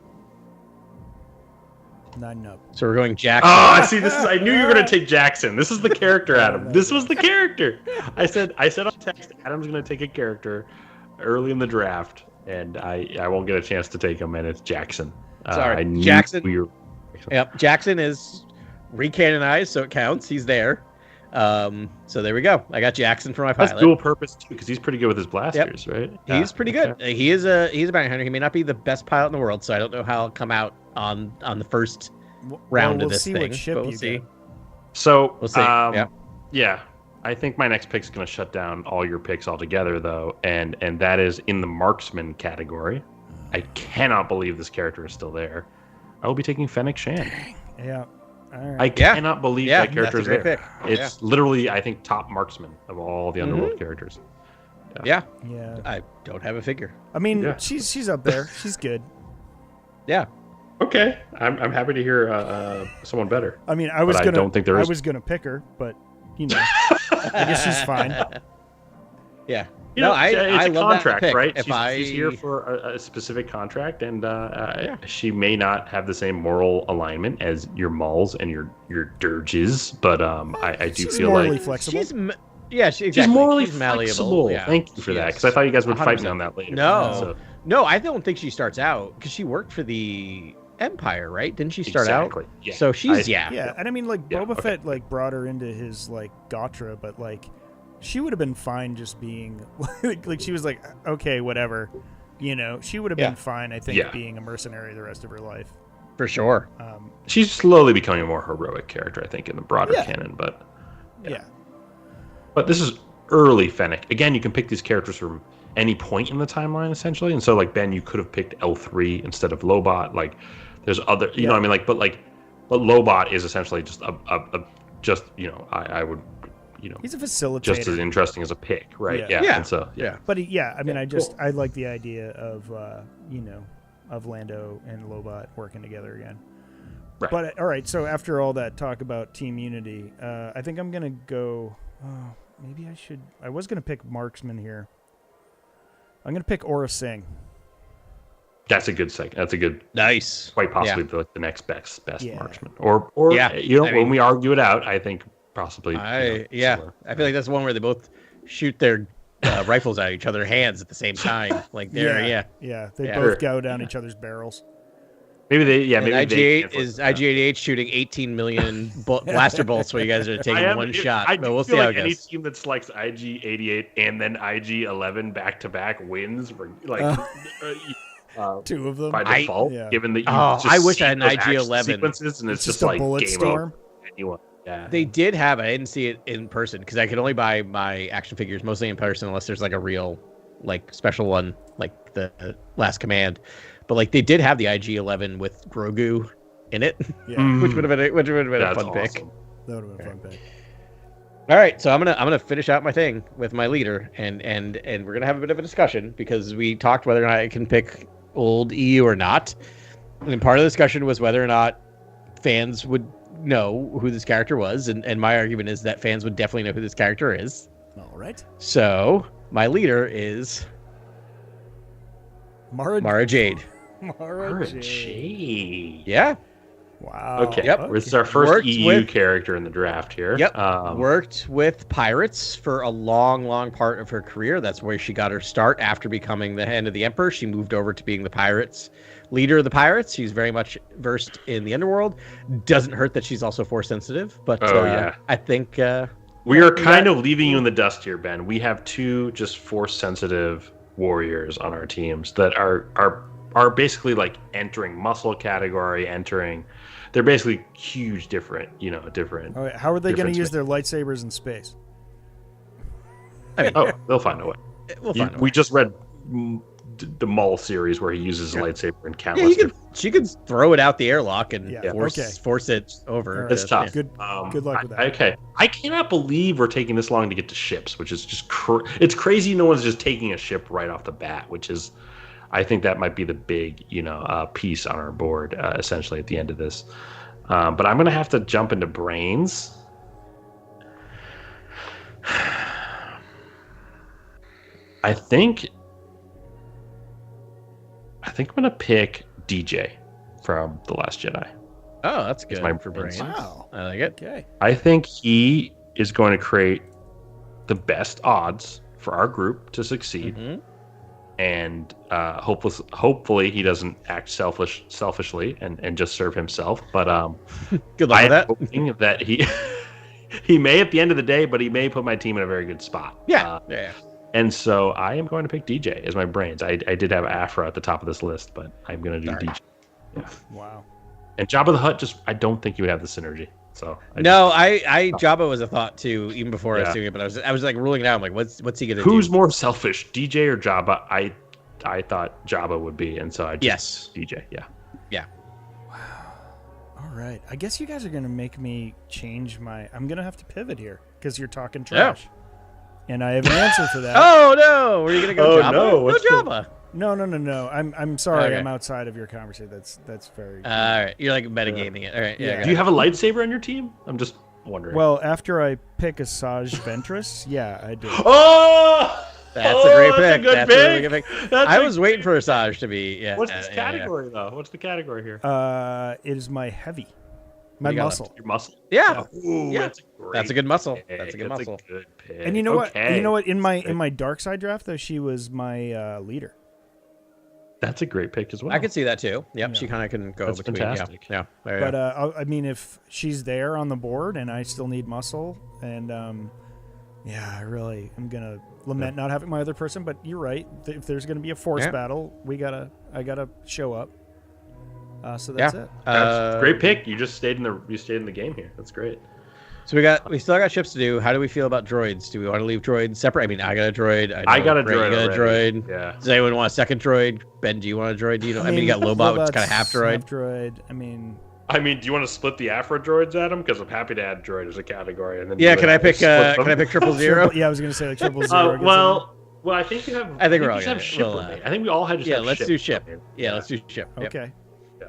9 up. So we're going Jackson. Oh, see, I knew you were going to take Jackson. This is the character, Adam. This was the character. I said on text, Adam's going to take a character early in the draft, and I won't get a chance to take him, and it's Jackson. Sorry, Jackson. Yep, Jackson is recanonized, so it counts. He's there. So there we go. I got Jackson for my pilot. That's dual purpose too, because he's pretty good with his blasters, right? He's pretty good. He's a bounty hunter. He may not be the best pilot in the world, so I don't know how he'll come out on the first round of this thing. What ship but we'll see. So we'll see. Yeah. I think my next pick is going to shut down all your picks altogether, though, and that is in the marksman category. I cannot believe this character is still there. I will be taking Fennec Shan. Yeah. All right. I cannot believe that character is there. Pick. It's literally, I think, top marksman of all the Underworld characters. Yeah. Yeah. I don't have a figure. I mean, she's up there. She's good. Yeah. Okay. I'm happy to hear someone better. I mean, I don't think there is. I was gonna pick her, but I guess she's fine. Yeah. It's I a love contract, that pick. right? She's here for a specific contract, and she may not have the same moral alignment as your Mauls and your Dirges, but I do feel like flexible. She's morally malleable. flexible. Yeah. Thank you for that, because I thought you guys would fight me on that later. No, I don't think she starts out because she worked for the Empire, right? Didn't she start out? Yeah. So she's and I mean, like Boba Fett like brought her into his like Gotra, but like she would have been fine just being like she was like, okay, whatever, she would have been fine. I think being a mercenary the rest of her life. For sure. She's slowly becoming a more heroic character, I think, in the broader canon. But but this is early Fennec. Again, you can pick these characters from any point in the timeline, essentially. And so, like, Ben, you could have picked L3 instead of Lobot. Like, there's other, you know what I mean? Like, but Lobot is essentially just I would, he's a facilitator. Just as interesting as a pick, right? Yeah. And so, But I mean, I like the idea of, of Lando and Lobot working together again. Right. But all right, so after all that talk about team unity, I think I'm gonna go. Maybe I should. I was gonna pick marksman here. I'm gonna pick Aura Singh. That's a good second. That's a good, nice, quite possibly the next best marksman. Or when we argue it out, I think possibly. I feel like that's one where they both shoot their rifles at each other's hands at the same time. Like they both go down each other's barrels. Maybe they, maybe IG-8 is IG-88 shooting 18 million blaster bolts, where you guys are taking one shot. But we'll see how it goes. Any team that selects IG-88 and then IG-11 back to back wins for two of them by default. Given that you I wish I had an IG-11 sequences, and it's just a like bullet game storm. over. Anyone. Yeah. They did have. I didn't see it in person because I could only buy my action figures mostly in person unless there's like a real special one like the Last Command. But like they did have the IG-11 with Grogu in it, which would have been a fun pick. That would have been a fun pick. All right, so I'm gonna finish out my thing with my leader, and we're gonna have a bit of a discussion because we talked whether or not I can pick old EU or not, and part of the discussion was whether or not fans would know who this character was, and my argument is that fans would definitely know who this character is. All right. So my leader is Mara Jade. Mara Jade. Yeah. Wow. Okay. Yep. This is our first Worked EU character in the draft here. Yep. Worked with pirates for a long, long part of her career. That's where she got her start after becoming the hand of the Emperor. She moved over to being the pirates, leader of the pirates. She's very much versed in the underworld. Doesn't hurt that she's also force sensitive, but I think we are kind of leaving you in the dust here, Ben. We have two just force sensitive warriors on our teams that are basically like entering muscle category, they're basically huge different. All right, how are they going to use their lightsabers in space? They'll find a way. We just read the Maul series where he uses his lightsaber in countless. She could throw it out the airlock and force it over. Right. It's tough. Good luck with that. Okay, I cannot believe we're taking this long to get to ships, which is just it's crazy. No one's just taking a ship right off the bat, which is, I think that might be the big piece on our board essentially at the end of this. But I'm gonna have to jump into brains. I think I'm gonna pick DJ from The Last Jedi. Oh, that's good for brains. Wow. I like it. Okay. I think he is going to create the best odds for our group to succeed. Mm-hmm. And hopefully he doesn't act selfishly and just serve himself. But good luck with that. I'm hoping that he may at the end of the day, but he may put my team in a very good spot. Yeah. And so I am going to pick DJ as my brains. I did have Afra at the top of this list, but I'm going to do DJ. Yeah. Wow. And Jabba the Hutt, I don't think you would have the synergy. So Jabba was a thought too, even before I was doing it. But I was like ruling it out. I'm like, what's he gonna do? Who's more selfish, DJ or Jabba? I thought Jabba would be, and so I just DJ. Yeah. Wow. All right. I guess you guys are gonna make me change my. I'm gonna have to pivot here because you're talking trash, and I have an answer for that. Oh no! Were you gonna go Jabba? No, Jabba. No. I'm sorry. Okay. I'm outside of your conversation. That's very. All right, you're like metagaming it. All right. Yeah. Do you have a lightsaber on your team? I'm just wondering. Well, after I pick Asajj Ventress, I do. Oh, that's a great pick. That's a really good pick. I was waiting for Asajj to be. Yeah. What's this category though? What's the category here? It is my heavy. My muscle. Your muscle. Yeah. Ooh, yeah. That's a good muscle. Pick. That's a good muscle. A good pick. And you know what? In my dark side draft though, she was my leader. That's a great pick as well. I could see that too. Yep, she kind of can go between. Fantastic. Yeah. But I mean, if she's there on the board and I still need muscle, and I really am gonna lament not having my other person. But you're right. If there's gonna be a force battle, I gotta show up. So that's it. That's great pick. You just stayed in the game here. That's great. So we still got ships to do. How do we feel about droids? Do we want to leave droids separate? I mean, I got a droid. I got a droid. You got a droid. Yeah. Does anyone want a second droid? Ben, do you want a droid? Do you know? I mean, you got Lobot, which is kind of half droid. Half droid. I mean, do you want to split the Afro droids, Adam? Because I'm happy to add droid as a category. And then can I pick 000? Yeah, I was gonna say like 000. Well, I think you have. I think we're all have ship. I think we all had. Let's do ship. Yeah, let's do ship. Okay. Yeah.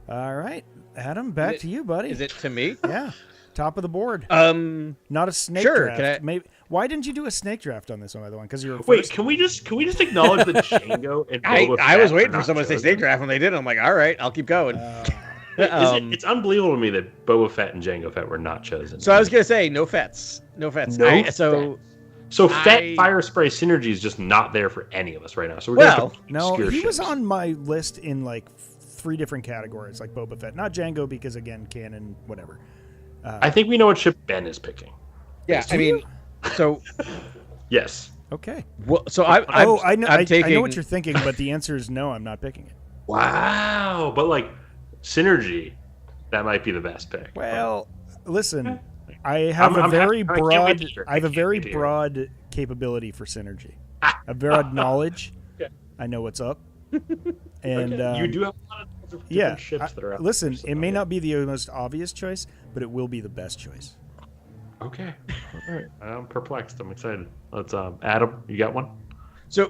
All right, Adam, back to you, buddy. Is it to me? Yeah. Top of the board. Not a snake draft. Maybe. Why didn't you do a snake draft on this one, by the way? Because you're wait. Can we just acknowledge that Django and Boba I was waiting for someone to say snake draft when they did. I'm like, all right, I'll keep going. It's unbelievable to me that Boba Fett and Jango Fett were not chosen. So I was gonna say no Fetts. So Fett fire spray synergy is just not there for any of us right now. So we're he was on my list in like 3 different categories, like Boba Fett, not Django because again, canon, whatever. I think we know what ship Ben is picking. Yeah, I mean, so yes. Okay. Well, so I know what you're thinking, but the answer is no. I'm not picking it. Wow, but like synergy, that might be the best pick. Well, listen, I have a very broad capability for synergy. A broad knowledge. Okay. I know what's up. And you do have a lot of different ships that are out listen, there, it may not be the most obvious choice, but it will be the best choice. Okay. All right. I'm perplexed. I'm excited. Let's Adam, you got one? So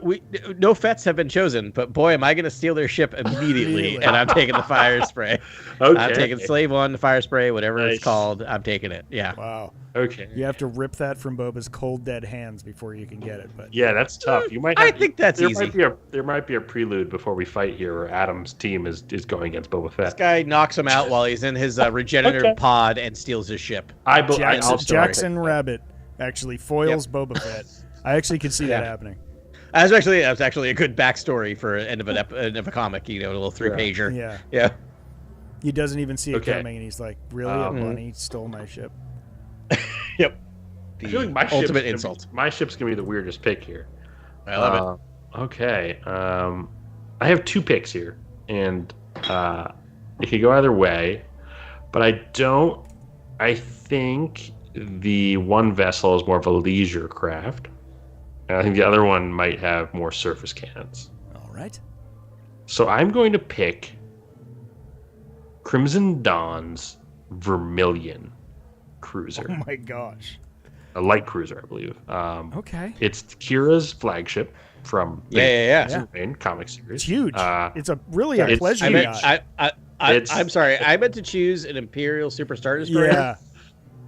no Fets have been chosen, but boy, am I going to steal their ship immediately, and I'm taking the fire spray. Okay. I'm taking Slave One, the fire spray, whatever it's called. I'm taking it. Yeah. Wow. Okay. You have to rip that from Boba's cold dead hands before you can get it. But yeah, that's tough. You might. I think that's there easy. There might be a prelude before we fight here, where Adam's team is going against Boba Fett. This guy knocks him out while he's in his regenerative pod and steals his ship. Jackson Rabbit actually foils Boba Fett. I actually could see that happening. That's actually a good backstory for end of a comic. A little 3-pager. Yeah. He doesn't even see it coming, and he's like, "Really, a bunny stole my ship?" Yep. I feel like my ultimate insult. My ship's gonna be the weirdest pick here. I love it. Okay. I have 2 picks here, and it could go either way, but I think the one vessel is more of a leisure craft. And I think the other one might have more surface cannons. All right. So I'm going to pick Crimson Dawn's Vermilion cruiser. Oh my gosh. A light cruiser, I believe. Okay. It's Kira's flagship from the main comic series. It's huge. It's a pleasure yacht. I'm sorry. I meant to choose an Imperial Super Star Destroyer. Yeah.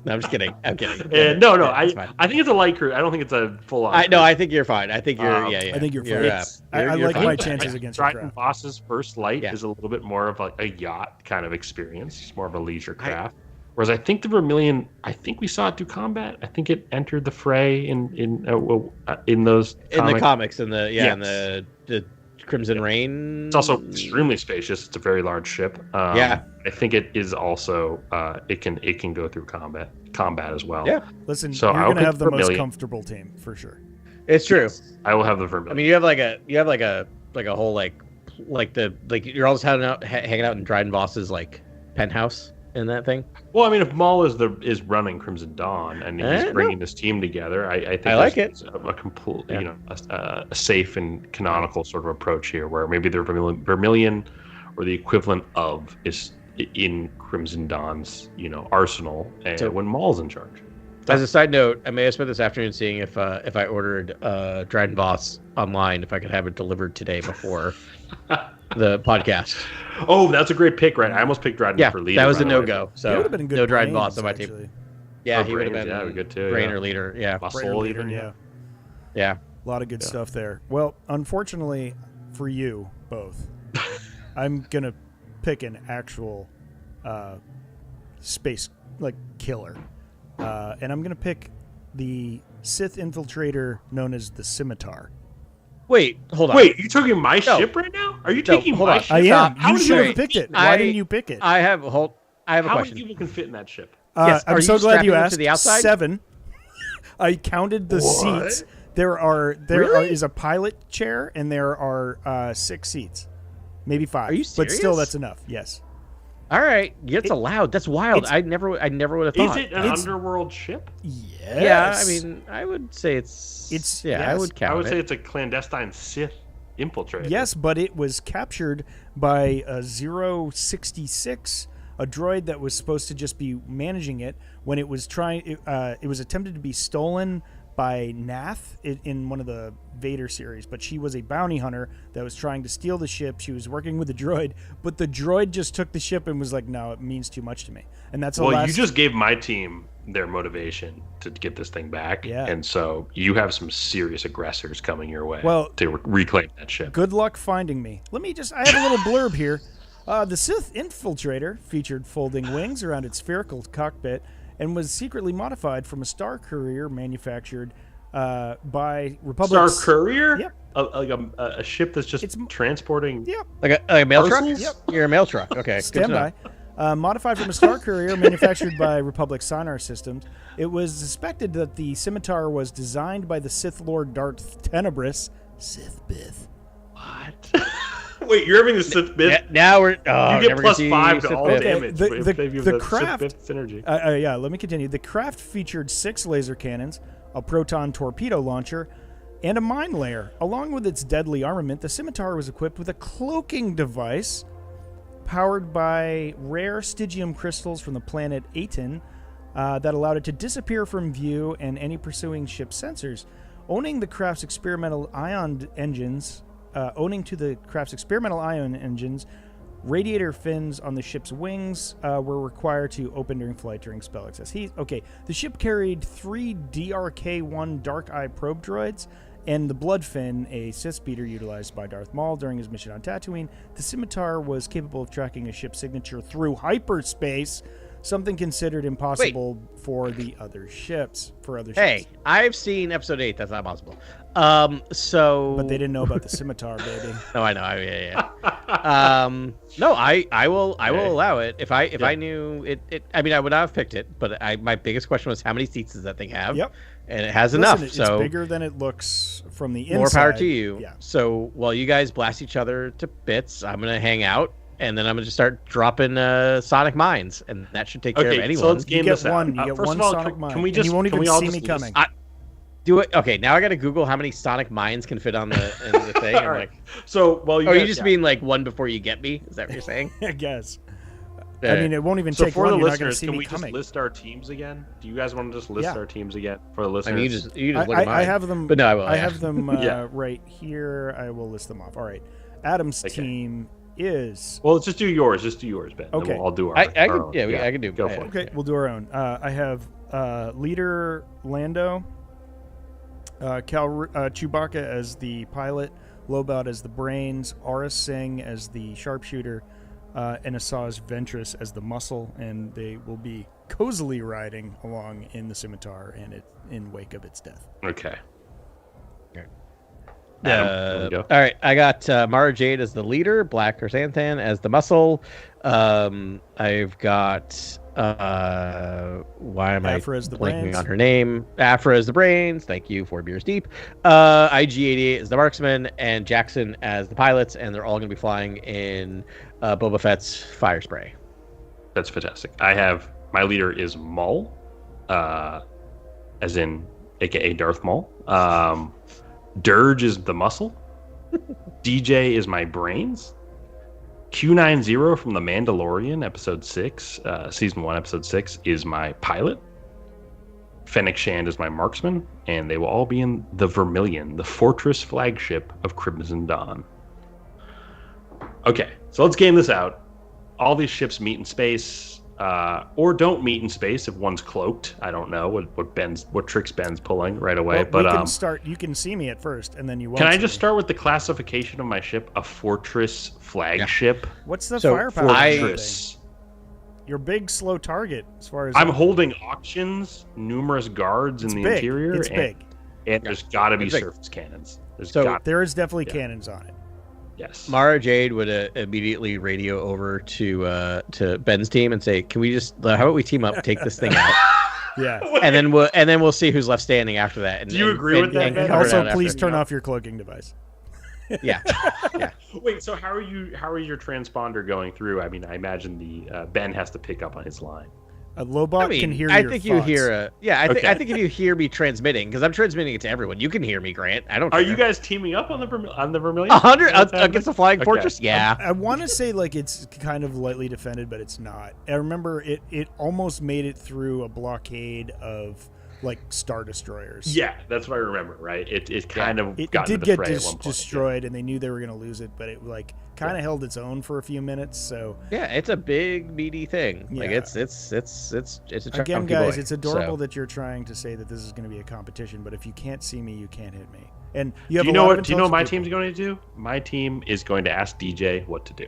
No, I'm just kidding. I'm kidding. No. I think it's a light cruiser. I don't think it's a full on. No, I think you're fine. I think you're. I think you're fine. I like my chances against Dryden Voss's first light is a little bit more of a yacht kind of experience. It's more of a leisure craft. Whereas I think the Vermilion, I think we saw it do combat. I think it entered the fray in those in the comics in the Crimson Rain. It's also extremely spacious. It's a very large ship. I think it is also it can go through combat as well. Yeah. Listen, you're gonna have the most comfortable team for sure. It's true. Yes, I will have the Vermilion. I mean, you have like a whole like you're always hanging out in Dryden Voss's like penthouse in that thing. Well, I mean, if Maul is running Crimson Dawn and he's bringing this team together, I think I like it. A complete, a safe and canonical sort of approach here, where maybe the Vermilion or the equivalent of is in Crimson Dawn's arsenal, and when Maul's in charge. As a side note, I may have spent this afternoon seeing if I ordered Dryden Voss online, if I could have it delivered today before the podcast. Oh, that's a great pick, right? I almost picked Dryden for leader. That was a no-go. So would have been good no Dryden Voss on my team. Yeah, he would have been good too. Brain or leader. Yeah, Muscle even. Yeah. A lot of good stuff there. Well, unfortunately for you both, I'm gonna pick an actual space killer, and I'm gonna pick the Sith infiltrator known as the Scimitar. Wait, hold on. Wait, you taking my ship right now? Are you taking my ship? I am. You should have picked it. Why didn't you pick it? I have a question. How many people can fit in that ship? Yes, I'm so glad you asked. To the outside? 7. I counted the seats. There is a pilot chair, and there are 6 seats, maybe 5. Are you serious? But still, that's enough. Yes. All right, it's allowed. That's wild. I never would have thought. Is it an underworld ship? Yes. Yeah, I mean, I would say it's. Yes. I would count. I would say it's a clandestine Sith infiltrator. Yes, but it was captured by a 066, a droid that was supposed to just be managing it when it was trying. It was attempted to be stolen by Nath in one of the Vader series, but she was a bounty hunter that was trying to steal the ship. She was working with the droid, but the droid just took the ship and was like, "No, it means too much to me." And that's you just gave my team their motivation to get this thing back, and so you have some serious aggressors coming your way. To reclaim that ship. Good luck finding me. I have a little blurb here. The Sith infiltrator featured folding wings around its spherical cockpit and was secretly modified from a star courier manufactured by Republic. Star courier? Yep. Like a ship that's just transporting. Yep. Like a mail truck? Yep. You're a mail truck. Okay. Stand by. Modified from a star courier manufactured by Republic Sonar Systems. It was suspected that the Scimitar was designed by the Sith Lord Darth Tenebris. Sith Bith. What? Wait, you're having the Sith Bith? Now we're... you get +5 to all damage. The craft... Sith synergy. Let me continue. The craft featured 6 laser cannons, a proton torpedo launcher, and a mine layer. Along with its deadly armament, the Scimitar was equipped with a cloaking device powered by rare Stygium crystals from the planet Aten that allowed it to disappear from view and any pursuing ship sensors. owning to the craft's experimental ion engines, radiator fins on the ship's wings were required to open during flight during spell access. The ship carried 3 DRK-1 Dark Eye probe droids and the Blood Fin, a Sith speeder utilized by Darth Maul during his mission on Tatooine. The scimitar was capable of tracking a ship's signature through hyperspace, something considered impossible for the other ships. Hey, I've seen episode 8. That's not possible. But they didn't know about the scimitar, baby. No, I know. Yeah. No, I will allow it. If I knew it, I mean, I would not have picked it. But my biggest question was, how many seats does that thing have? Yep. And it has enough. It's so bigger than it looks from the inside. More power to you. Yeah. So while you guys blast each other to bits, I'm gonna hang out. And then I'm gonna just start dropping sonic mines, and that should take care of anyone. So let's game this out. You get one sonic mine. Can you won't even see me coming. Do it. Okay, now I got to Google how many sonic mines can fit on the thing. All right. So, you just mean like one before you get me? Is that what you're saying? I guess. I mean, it won't even take for one. The You're listeners, not can we just list our teams again? Do you guys want to just list our teams again for the listeners? I mean, you just look at mine. I have them. But no, I will. I have them right here. I will list them off. All right. Adam's team is. Well, let's just do yours. Ben. Okay. I'll do our. I can do. Go for it. Okay, we'll do our own. I have leader Lando, Chewbacca as the pilot, Lobot as the brains, Aura Singh as the sharpshooter, and Asajj Ventress as the muscle, and they will be cozily riding along in the scimitar and in wake of its death. Okay. All right, I got Mara Jade as the leader, Black Chrysanthemum as the muscle. I've got why am Afra I as the blanking brains. on her name? Afra as the brains. Thank you. 4 beers deep. IG-88 as the marksman, and Jackson as the pilots, and they're all going to be flying in Boba Fett's fire spray. That's fantastic. I have my leader is Maul, as in AKA Darth Maul. Dirge is the muscle. DJ is my brains. Q90 from The Mandalorian, episode 6, season 1, episode 6, is my pilot. Fennec Shand is my marksman, and they will all be in the Vermilion, the fortress flagship of Crimson Dawn. Okay, so let's game this out. All these ships meet in space, or don't meet in space if one's cloaked. I don't know what tricks Ben's pulling right away. Well, but we can start. You can see me at first, and then you won't. Can I just start with the classification of my ship? A fortress flagship. Yeah. What's the firepower? Fortress. Your big slow target, as far as I'm holding auctions, numerous guards in the interior. It's big. And there's got to be surface cannons. There is definitely cannons on it. Yes. Mara Jade would immediately radio over to Ben's team and say, "Can we just? How about we team up, take this thing out?" Yeah. And then we'll see who's left standing after that. And, do you agree with that? And also, please turn off your cloaking device. Yeah. Wait. So how are your transponder going through? I mean, I imagine the Ben has to pick up on his line. Lobot can hear. I think you hear. I think if you hear me transmitting, because I'm transmitting it to everyone, you can hear me, Grant. I don't. Are you guys teaming up on the Vermilion? 100 against the Flying Fortress? Yeah. I want to say like it's kind of lightly defended, but it's not. I remember it almost made it through a blockade of like Star Destroyers. Yeah, that's what I remember. Right. It did get destroyed, and they knew they were going to lose it, but it kind of held its own for a few minutes. So yeah, it's a big meaty thing. Yeah. Like it's a again, guys. Boy, it's adorable that you're trying to say that this is going to be a competition, but if you can't see me, you can't hit me. And you have. Do you know what my team's going to do? My team is going to ask DJ what to do.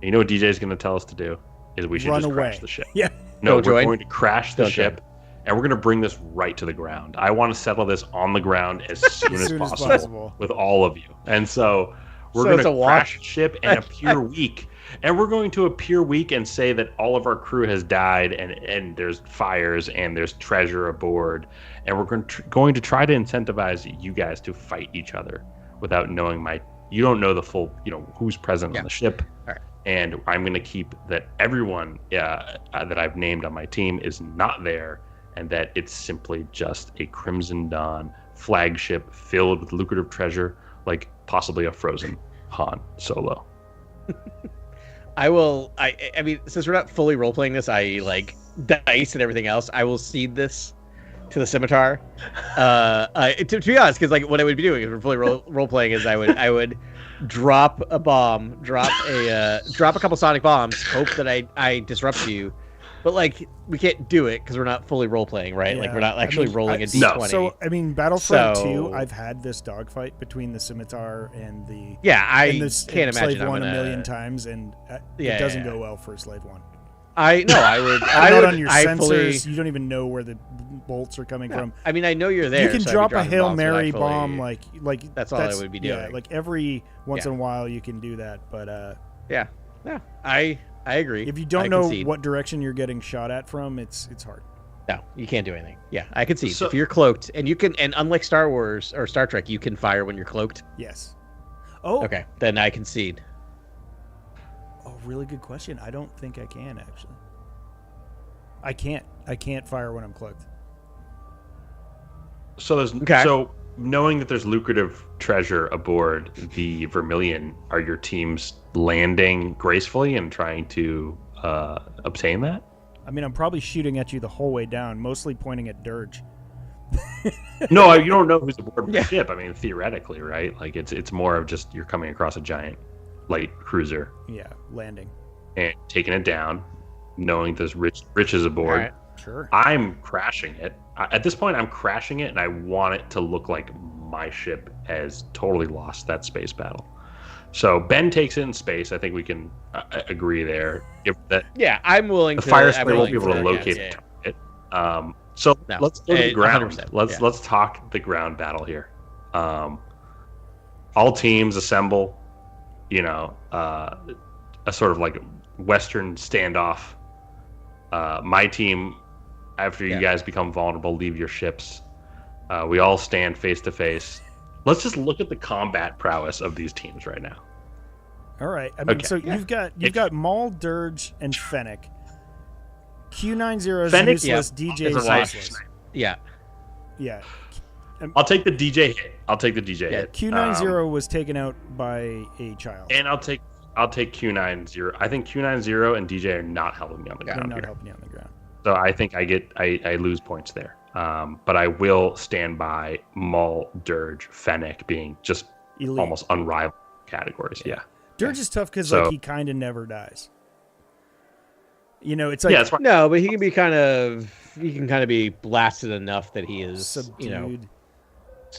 You know what DJ is going to tell us to do? Is we should just crash the ship. Yeah. No, we're going to crash the ship. And we're going to bring this right to the ground. I want to settle this on the ground as soon as possible with all of you. And so we're going to crash the ship and appear weak. And we're going to appear weak and say that all of our crew has died and there's fires and there's treasure aboard. And we're going to try to incentivize you guys to fight each other without knowing you don't know the full, who's present on the ship. All right. And I'm going to keep that everyone that I've named on my team is not there. And that it's simply just a Crimson Dawn flagship filled with lucrative treasure, like possibly a frozen Han Solo. I mean, since we're not fully role playing this, like dice and everything else, I will seed this to the scimitar. To be honest, because like what I would be doing if we're fully role playing is I would drop a bomb, drop a couple sonic bombs, hope that I disrupt you. But like we can't do it because we're not fully role playing, right? Yeah. Like we're not actually rolling a d20. No. So I mean, Battlefront 2, I've had this dogfight between the scimitar and the can't imagine Slave 1 a million times, and it doesn't go well for Slave 1. I would on your sensors. You don't even know where the bolts are coming from. I mean, I know you're there. You can drop a Hail Mary bomb, like that's all I would be doing. Yeah, like every once in a while you can do that, but I agree. If you don't know what direction you're getting shot at from, it's hard. No, you can't do anything. Yeah, I concede. So, if you're cloaked, and unlike Star Wars or Star Trek, you can fire when you're cloaked. Yes. Oh. Okay, then I concede. Oh, really good question. I don't think I can actually. I can't fire when I'm cloaked. So so knowing that there's lucrative treasure aboard the Vermilion, are your teams landing gracefully and trying to obtain that? I mean, I'm probably shooting at you the whole way down, mostly pointing at Dirge. No, you don't know who's aboard the ship. I mean, theoretically, right? Like it's more of just you're coming across a giant light cruiser. Yeah, landing and taking it down, knowing there's riches aboard. All right. Sure. I'm crashing it. At this point, I'm crashing it, and I want it to look like my ship has totally lost that space battle. So Ben takes it in space. I think we can agree there. Yeah, I'm willing. The fire spray won't be able to locate the target. So let's go to the ground. Let's talk the ground battle here. All teams assemble. You know, a sort of like Western standoff. My team, after you guys become vulnerable, leave your ships. We all stand face to face. Let's just look at the combat prowess of these teams right now. All right. I mean, so you've got Maul, Dirge, and Fennec. Q90 is useless. DJ is useless. Yeah. Yeah. I'll take the DJ hit. hit. Q90 was taken out by a child. And I'll take Q90. I think Q90 and DJ are not helping me on the ground. They're not helping you on the ground. So I think I lose points there. But I will stand by Maul, Dirge, Fennec being just elite, almost unrivaled categories. Yeah. Dirge is tough because he kind of never dies. You know, it's like no, but he can kind of be blasted enough that he is subdued.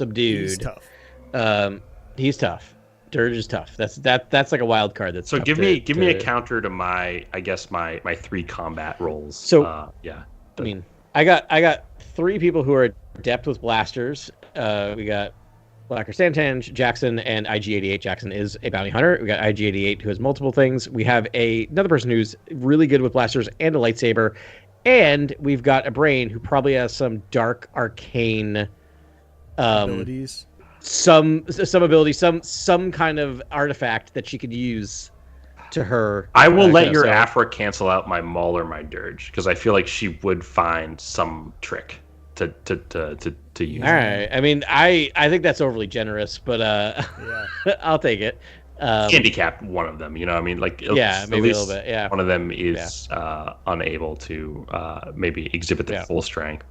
He's tough. He's tough. Dirge is tough. That's like a wild card. That's so give me a counter to my three combat roles. So I mean, I got three people who are adept with blasters. We got Blacker Santange, Jackson, and IG-88. Jackson is a bounty hunter. We got IG-88 who has multiple things. We have another person who's really good with blasters and a lightsaber, and we've got a brain who probably has some dark arcane abilities. Some ability, some kind of artifact that she could use to her. I will let your Afra cancel out my Maul or my Dirge because I feel like she would find some trick to use. All right. I mean, I think that's overly generous, but I'll take it. Handicap one of them, you know. I mean, like maybe a little bit. Yeah, one of them is unable to maybe exhibit their full strength.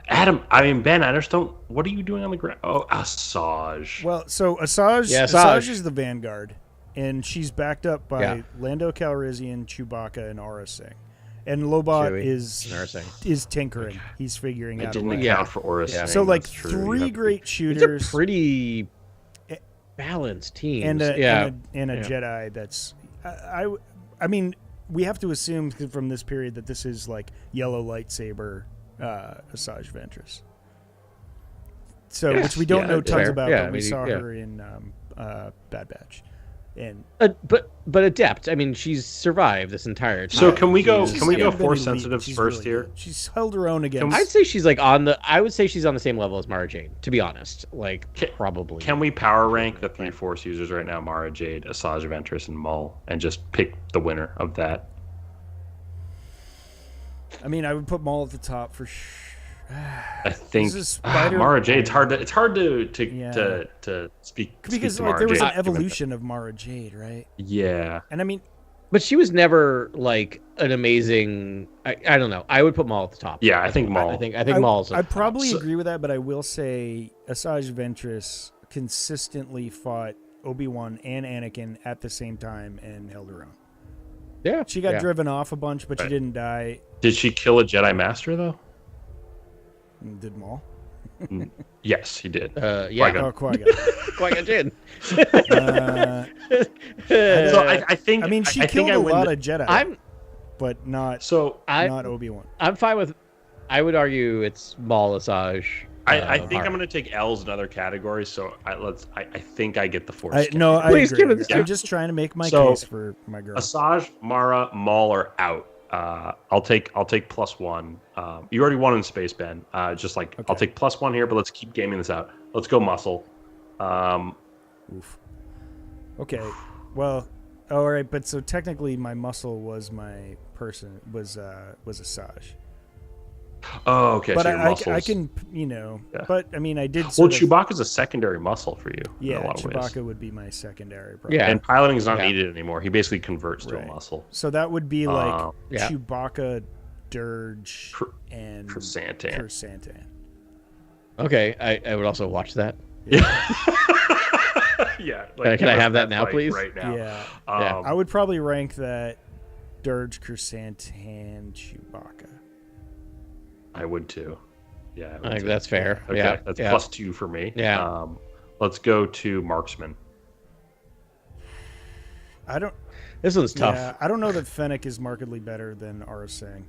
Adam, I mean, Ben, I just don't. What are you doing on the ground? Oh, Asajj. Well, so Asajj is the vanguard, and she's backed up by Lando Calrissian, Chewbacca, and Aurra Sing. And Lobot is tinkering. He's figuring out. I didn't account for Aurra Sing. So like three great shooters. It's a pretty balanced team. And a Jedi that's. I mean, we have to assume from this period that this is like yellow lightsaber. Asajj Ventress. So, which we don't know tons about, but we saw her in Bad Batch, and but adept. I mean, she's survived this entire time. So can we go Force sensitives first here? Good. She's held her own against. I'd say she's like I would say she's on the same level as Mara Jade. To be honest, probably. Can we power rank the three Force users right now? Mara Jade, Asajj Ventress, and Maul, and just pick the winner of that. I mean, I would put Maul at the top for sure. I think Mara Jade. It's hard to speak because to Mara there was Jade. an evolution of Mara Jade, right? Yeah, and I mean, But she was never like an amazing. I don't know. I would put Maul at the top. Yeah, I think Maul. I think Maul's. I probably agree with that, but I will say Asajj Ventress consistently fought Obi-Wan and Anakin at the same time and held her own. Yeah, she got driven off a bunch, but she didn't die. Did she kill a Jedi Master though? Did Maul? Yes, he did. Yeah. Oh, Qui-Gon. Qui-Gon Jinn. So I think. I mean, she killed a lot of Jedi. But not Obi-Wan. I'm fine with. I would argue it's Maul, Asajj. I think I'm going to take L's in other categories. So I think I get the Force. I Please agree. give it. I'm just trying to make my case for my girl. Asajj, Mara, Maul are out. I'll take +1. You already won in space, Ben. I'll take +1 here, but let's keep gaming this out. Let's go muscle. Oof. Okay. Well, all right, but so technically my muscle was my person was Asajj. Oh, okay. But so your muscles. I can, but I mean, I did. Well, Chewbacca's a secondary muscle for you. Yeah, in a lot of Chewbacca ways. would be my secondary. Probably. Yeah, and piloting is not needed anymore. He basically converts to a muscle. So that would be like Chewbacca, Dirge, and Chrysanthemum. Okay, I would also watch that. Yeah. Yeah. Can I have that now, please? Right now. Yeah. I would probably rank that Dirge, Chrysanthemum, Chewbacca. I would too. Yeah. I think that's fair. Okay, yeah. That's +2 for me. Yeah. Let's go to Marksman. This one's tough. Yeah, I don't know that Fennec is markedly better than Aurra Sing.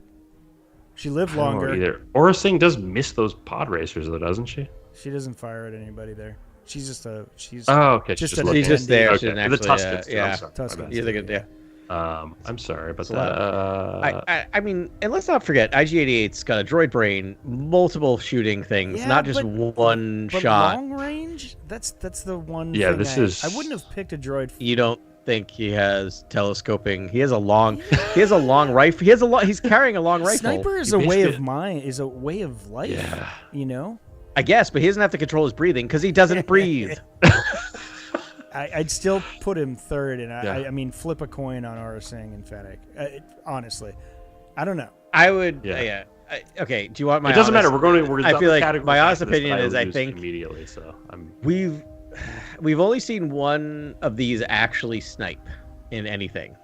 She lived longer. Either. Aurra Sing does miss those pod racers, though, doesn't she? She doesn't fire at anybody there. She's just a. She's okay. Just she's just there. Okay. She's The actually, Tuskens. yeah. Tuskens. Yeah. I'm sorry about that. I mean, and let's not forget, IG-88's got a droid brain, multiple shooting things, not just one shot. Long range? That's the one. Yeah, thing I wouldn't have picked a droid. You don't think he has telescoping? He has a long. He has a long rifle. He's carrying a long rifle. Sniper is a way of mind. Is a way of life. Yeah. You know. I guess, but he doesn't have to control his breathing because he doesn't breathe. I'd still put him third, and I mean, flip a coin on Aurra Sing and Fennec. Honestly, I don't know. I would. Okay. Do you want my? It doesn't matter. We're I feel like my honest opinion is I think immediately. So we've only seen one of these actually snipe in anything,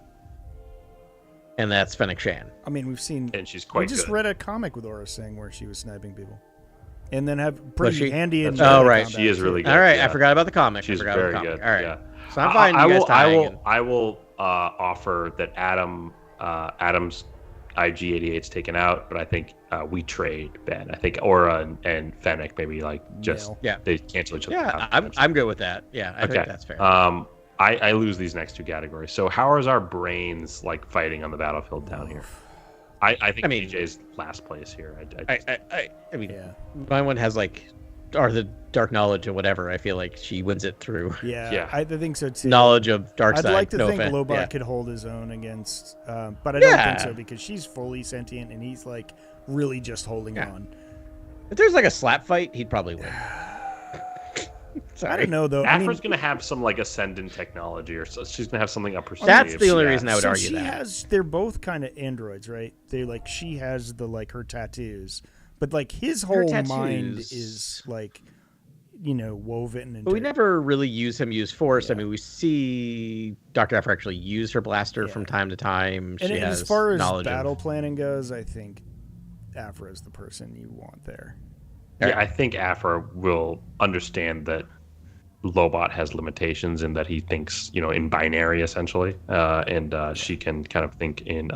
and that's Fennec Shan. I mean, we've seen, and she's quite. We just good. read a comic with Aurra Sing where she was sniping people. And then have pretty handy and right, she is really good. All right, I forgot about the comic. She's very good. All right, yeah. So I'm fine. I will offer that Adam's IG-88's taken out, but I think we trade Ben. I think Aurra and Fennec maybe they cancel each other out. Yeah, I'm good with that. Yeah, I think that's fair. I lose these next two categories. So how is our brains like fighting on the battlefield down here? I think DJ's last place here. I mean, my one has or the dark knowledge or whatever. I feel like she wins it through. Yeah. I think so too. Knowledge of dark side. I'd like to think Lobot could hold his own against, but I don't think so because she's fully sentient and he's like really just holding on. If there's like a slap fight, he'd probably win. I don't know though. Afra's gonna have some like ascendant technology, or she's gonna have something up her sleeve. That's the only reason I would argue that. They're both kind of androids, right? She has her tattoos, but his whole mind is woven. But we never really use Force. I mean, we see Dr. Aphra actually use her blaster from time to time. And as far as battle planning goes, I think Aphra is the person you want there. Yeah, I think Aphra will understand that Lobot has limitations and that he thinks, in binary essentially, and she can kind of think in.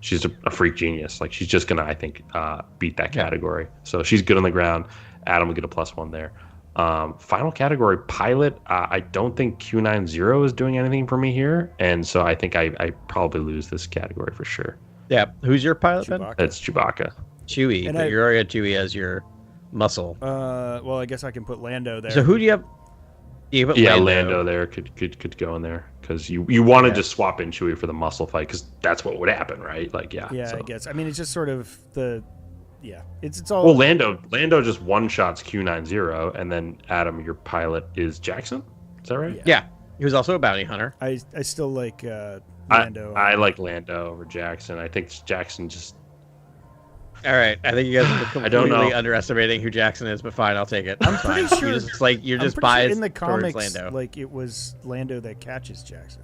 She's a freak genius. She's just gonna, I think, beat that category. So she's good on the ground. Adam will get a +1 there. Final category, pilot. I don't think Q90 is doing anything for me here, and so I think I probably lose this category for sure. Yeah, who's your pilot then? That's Chewbacca. Chewie, but you already had Chewie as your muscle. Well, I guess I can put Lando there. So who do you have? Lando there could go in there because you wanted to swap in Chewie for the muscle fight because that's what would happen, right? I guess. I mean, it's just sort of it's all. Well, Lando just one shots Q90, and then Adam, your pilot is Jackson. Is that right? Yeah. He was also a bounty hunter. I still like Lando. I like Lando over Jackson. I think Jackson just. All right, I think you guys are completely know. underestimating who Jackson is, but fine, I'll take it. I'm pretty sure you're just I'm pretty biased sure in the comics, towards Lando. like it was Lando that catches Jackson.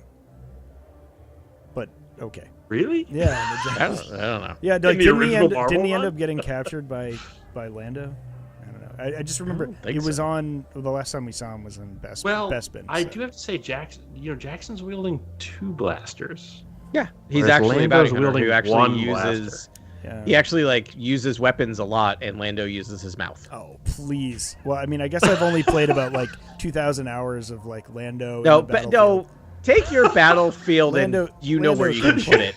But okay. Really? Yeah. I don't know. Yeah, In the didn't original Marvel he end one? up getting captured by Lando? I don't know. I just remember think he was so. on the last time we saw him was in Bespin. I so. do have to say Jackson. Jackson's wielding 2 blasters. Yeah, he's Whereas actually Lando's a bounty hunter wielding who actually one uses. blaster. Yeah. He actually uses weapons a lot, and Lando uses his mouth. Oh please! Well, I mean, I guess I've only played about 2,000 hours of Lando. No, take your battlefield Lando, and you know where you can put it.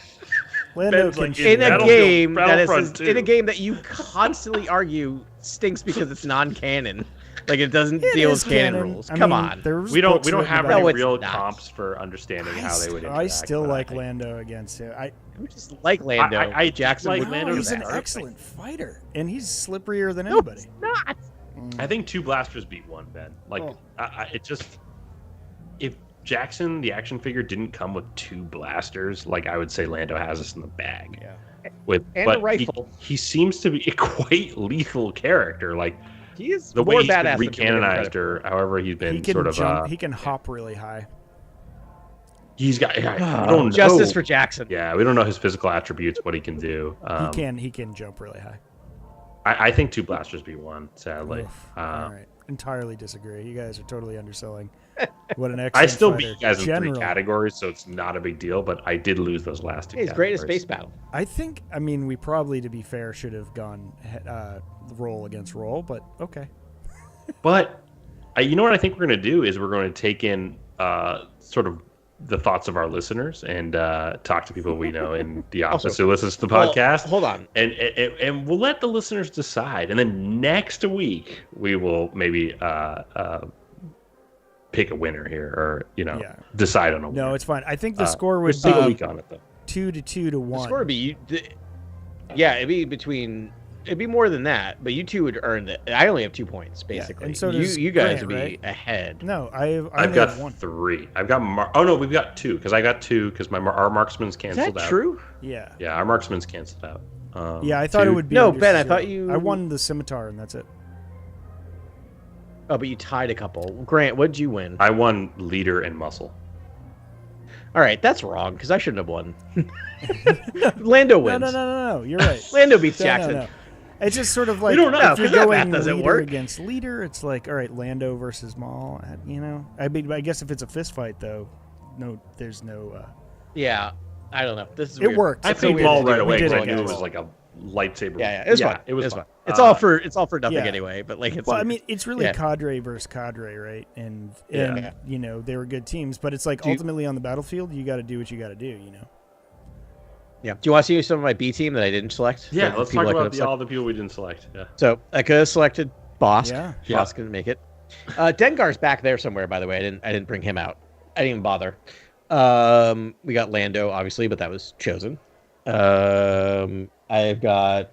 Lando Ben's can like, In a game Battlefront 2. in a game that you constantly argue stinks because it's non-canon. It doesn't deal with canon rules. Come on. We don't have No, any it's real not. comps for understanding how they would interact. I still but like Lando against him. I just like Lando. I Jackson like would Lando. He's an better. excellent fighter, and he's slipperier than No, anybody. it's not. I think 2 blasters beat 1, Ben. It just if Jackson the action figure didn't come with 2 blasters, I would say Lando has this in the bag. Yeah. And a rifle. He seems to be a quite lethal character. He is the more way he's badass been than people give him recanonized, credit or however he's been He can sort of. jump. He can hop really high. He's got. for. I don't Justice know. for Jackson. Yeah, we don't know his physical attributes, what he can do. He can jump really high. I think 2 blasters beat 1. Sadly. All right. Entirely disagree. You guys are totally underselling. What an excellent I still fighter. beat you guys in General. 3 categories, so it's not a big deal. But I did lose those last 2. He's great at categories. space battle. I think. I mean, we probably, to be fair, should have gone roll against roll, but okay. But you know what I think we're going to do is we're going to take in sort of the thoughts of our listeners and talk to people we know in the office who listens to the podcast. Hold on. And we'll let the listeners decide. And then next week, we will maybe pick a winner here or, decide on a winner. No, it's fine. I think the score would Just take a week on it, though. 2-2 to 1. The score would be, it'd be more than that, but you two would earn it. I only have 2 points, basically. and so does you guys Grant, would be right? ahead. No, I've got 3. I've got we've got 2 because I got 2 because our marksman's Is canceled that out. true? Yeah. Yeah, our marksman's canceled out. I thought 2. it would be. No, under Ben, I 0. thought you- I won the scimitar, and that's it. Oh, but you tied a couple. Grant, what'd you win? I won leader and muscle. All right, that's wrong because I shouldn't have won. Lando wins. No. You're right. Lando beats No, Jackson. no. It's just sort of We don't know, if you're 'cause that going math doesn't leader work. against leader, it's all right, Lando versus Maul. I mean, I guess if it's a fist fight, though, there's no. Yeah, I don't know. This is It weird. worked. I It's so played weird Maul to do. right We away did because I it knew it against was like a lightsaber. Yeah, it was fun. It was fun. fun. It's all for nothing yeah. anyway. But it's Well, I mean, it's really yeah. cadre versus cadre, right? And they were good teams, but it's ultimately on the battlefield, you got to do what you got to do, Yeah. Do you want to see some of my B team that I didn't select? Yeah, The let's people talk I could about have all the people we didn't select. Yeah. So I could have selected Bosk. Yeah. Bosk couldn't make it. Dengar's back there somewhere, by the way. I didn't bring him out. I didn't even bother. We got Lando, obviously, but that was chosen. I've got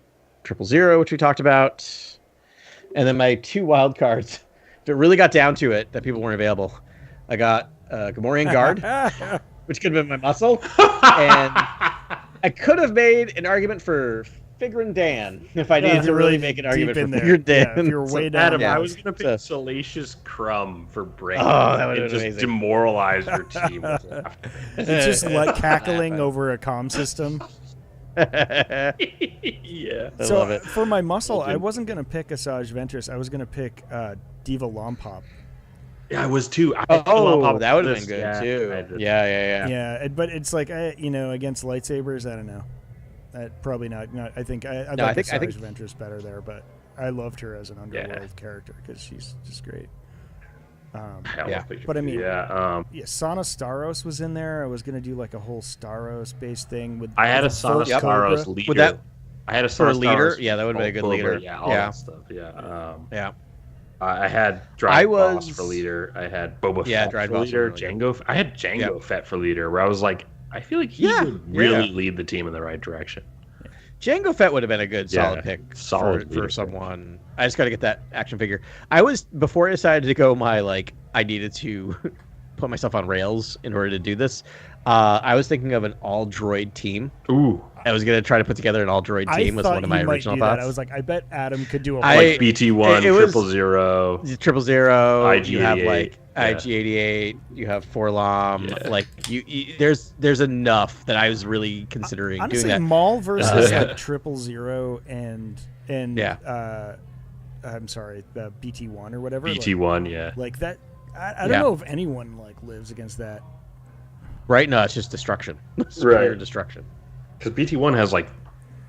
000, which we talked about. And then my 2 wild cards. If it really got down to it, that people weren't available, I got Gamorrean Guard, which could have been my muscle. And I could have made an argument for Figrin Dan if I needed to really make an argument for Figrin Dan. Yeah, if you're way down. Adam, the I list. was going to pick Salacious Crumb for Brain. Oh, that would've and been just amazing. demoralize your team with laughter. It's just cackling over a comm system. Yeah. I So love it. for my muscle, I wasn't going to pick Asajj Ventress. I was going to pick Diva Lompop. Yeah, I was too. That would have been good too. Yeah. Yeah, but it's against lightsabers, I don't know. Probably not. I think I like Asajj Ventress better there, but I loved her as an underworld character because she's just great. But I mean, Sana Staros was in there. I was gonna do a whole Staros-based thing with. I had a Sana Staros leader. I had a Sana leader. Staros Yeah, that would have been a good leader. Yeah, all that stuff. Yeah. Yeah. I had Dried Boss for leader. I had Boba Fett Dried for Boss leader. really Jango. I had Jango Fett for leader, where I was like, I feel like he would really lead the team in the right direction. Jango Fett would have been a good solid pick for someone. I just got to get that action figure. Before I decided to go I needed to put myself on rails in order to do this. I was thinking of an all-droid team. Ooh. I was gonna try to put together an all-droid team. Was one of my original thoughts. I was like, I bet Adam could do a like BT-1, 000, 000. IG-88. You have like IG-88. You have Forlom. Yeah. Like there's enough that I was really considering honestly, doing that. Maul versus like 000 and I'm sorry, the BT-1 or whatever. BT-1, like that. I don't know if anyone like lives against that. Right? No, it's just destruction. It's right. Destruction. Because BT-1 has like,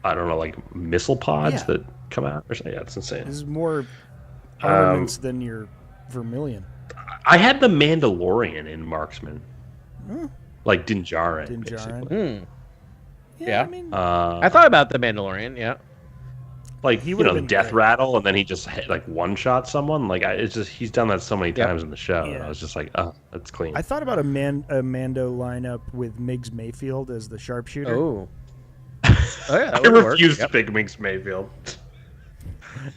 I don't know, like missile pods that come out or something. Yeah, it's insane. This is more armaments than your Vermilion. I had the Mandalorian in Marksman. Like Din Djarin. Yeah. I mean, I thought about the Mandalorian, yeah. Like, death rattle, and then he just like one-shot someone. Like, it's just, he's done that so many times in the show. Yeah. And I was just like, oh, that's clean. I thought about a Mando lineup with Miggs Mayfield as the sharpshooter. Oh yeah, I refuse to pick Miggs Mayfield.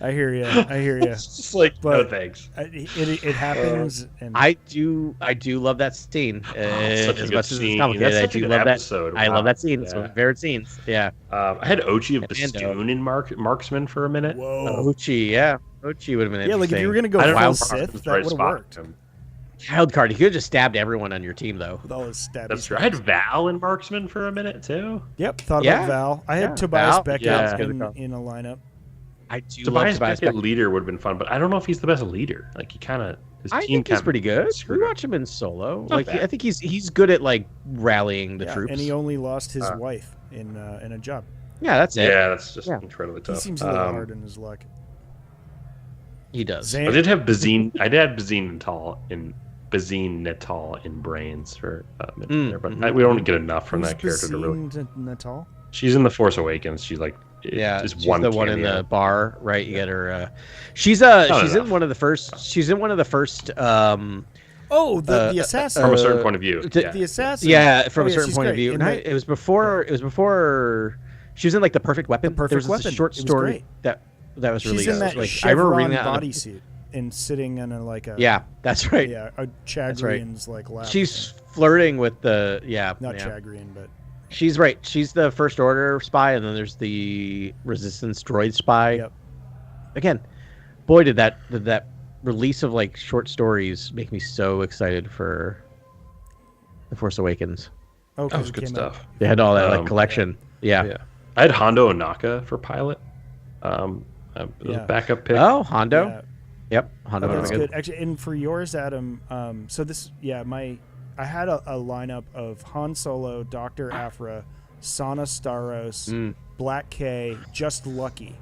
I hear you. It's just like, no thanks. It happens. And I do love that scene. Such a as good much as scene. it's complicated, I do love episode. that. I love that scene. It's one of my favorite scenes. Yeah. I had Ochi of Bastoon in Marksman for a minute. Whoa. Ochi, yeah. Ochi would have been interesting. Yeah, like if you were going to go full Sith, that would have worked. Child card. You could have just stabbed everyone on your team, though. With all his stabby That's right. I had Val in Marksman for a minute, too. Yep, thought about Val. I had Tobias Beckett in a lineup. I do Tobias love Beckett leader would have been fun, but I don't know if he's the best leader. Like, he kind of... I think he's pretty good. We watch him in Solo. Like, I think he's good at, like, rallying the troops. And he only lost his wife in a job. Yeah, that's it. Yeah, that's just incredibly tough. He seems a little hard in his luck. He does. I did have Bazine. I did have Bazine Natal in Brains for a minute there, but we don't get enough from that character to really. Natal? She's in The Force Awakens. She's like, she's the one in the bar, right? You get her. She's in one of the first. She's in one of the first. The assassin. From a certain point of view. The assassin. Yeah, from a certain point of view. It was before. She was in like The Perfect Weapon. There was a short story that was really good. She's in that Chevron bodysuit and sitting in a Yeah, that's right. Yeah, a Chagrian's like lap. She's flirting with the not Chagrian, but she's right. She's the First Order spy, and then there's the Resistance droid spy. Yep. Again, boy, did that release of like short stories make me so excited for The Force Awakens. Oh, that was good stuff. They had all that like collection. Yeah. I had Hondo Onaka for pilot. Backup pick. Oh, Hondo. Yeah. Yep, Hondo. That's good. Actually, and for yours, Adam. So this, I had a lineup of Han Solo, Dr. Aphra, Sana Starros, Black K, Just Lucky.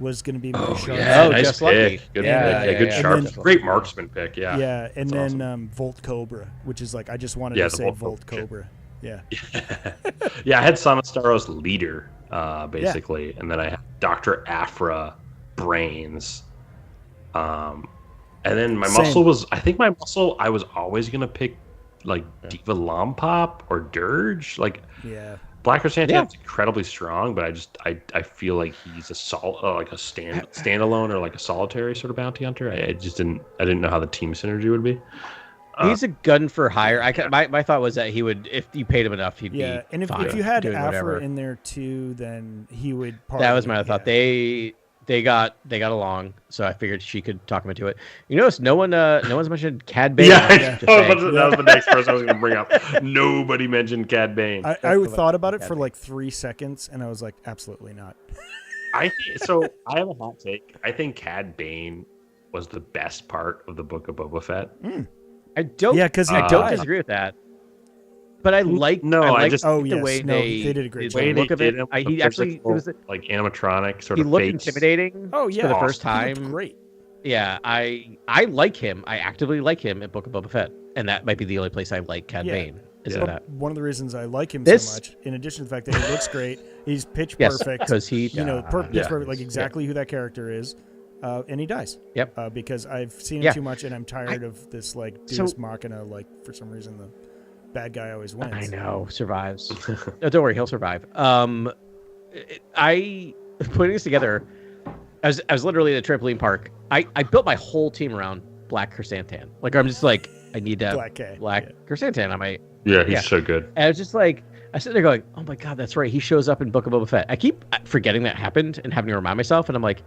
Was going to be my sharp. Yeah, nice Just pick. Lucky. Good pick. Good sharp. Then, great marksman pick. Yeah. Yeah, and that's then awesome. Volt Cobra, which is like I just wanted to say Volt Cobra. Yeah. Yeah, I had Sana Starros leader, basically, and then I had Dr. Aphra brains. And then my muscle was, I was always going to pick like Diva Lompop or Dirge. Like, Black Chrysanthemum's incredibly strong, but I feel like he's a standalone or like a solitary sort of bounty hunter. I didn't know how the team synergy would be. He's a gun for hire. My thought was that he would, if you paid him enough, he'd be and if you had Aphra in there too, then he would. That was my thought. They got along, so I figured she could talk him into it. You notice no one's mentioned Cad Bane. That was the next person I was going to bring up. Nobody mentioned Cad Bane. I thought about it for like 3 seconds, and I was like, absolutely not. I have a hot take. I think Cad Bane was the best part of the Book of Boba Fett. I don't. Yeah, because I don't disagree with that. But I like the way they did a great job. The look of it. He actually it was like animatronic sort of. He looked face. Intimidating. Oh yeah, for the first time. Great. Yeah, I like him. I actively like him at Book of Boba Fett, and that might be the only place I like Cad Bane. That one of the reasons I like him so much, in addition to the fact that he looks great, he's pitch perfect because he pitch perfect, like exactly who that character is. And he dies. Yep. Because I've seen him too much, and I'm tired of this like Deus Machina. Like for some reason, the bad guy always wins. I know, survives. No, don't worry, he'll survive. I putting this together. I was literally at a trampoline park. I built my whole team around Black Chrysanthemum. Like I'm just like I need to Black K. Chrysanthemum on my Yeah, he's so good. And I was just like, I sit there going, oh my God, that's right. He shows up in Book of Boba Fett. I keep forgetting that happened and having to remind myself. And I'm like,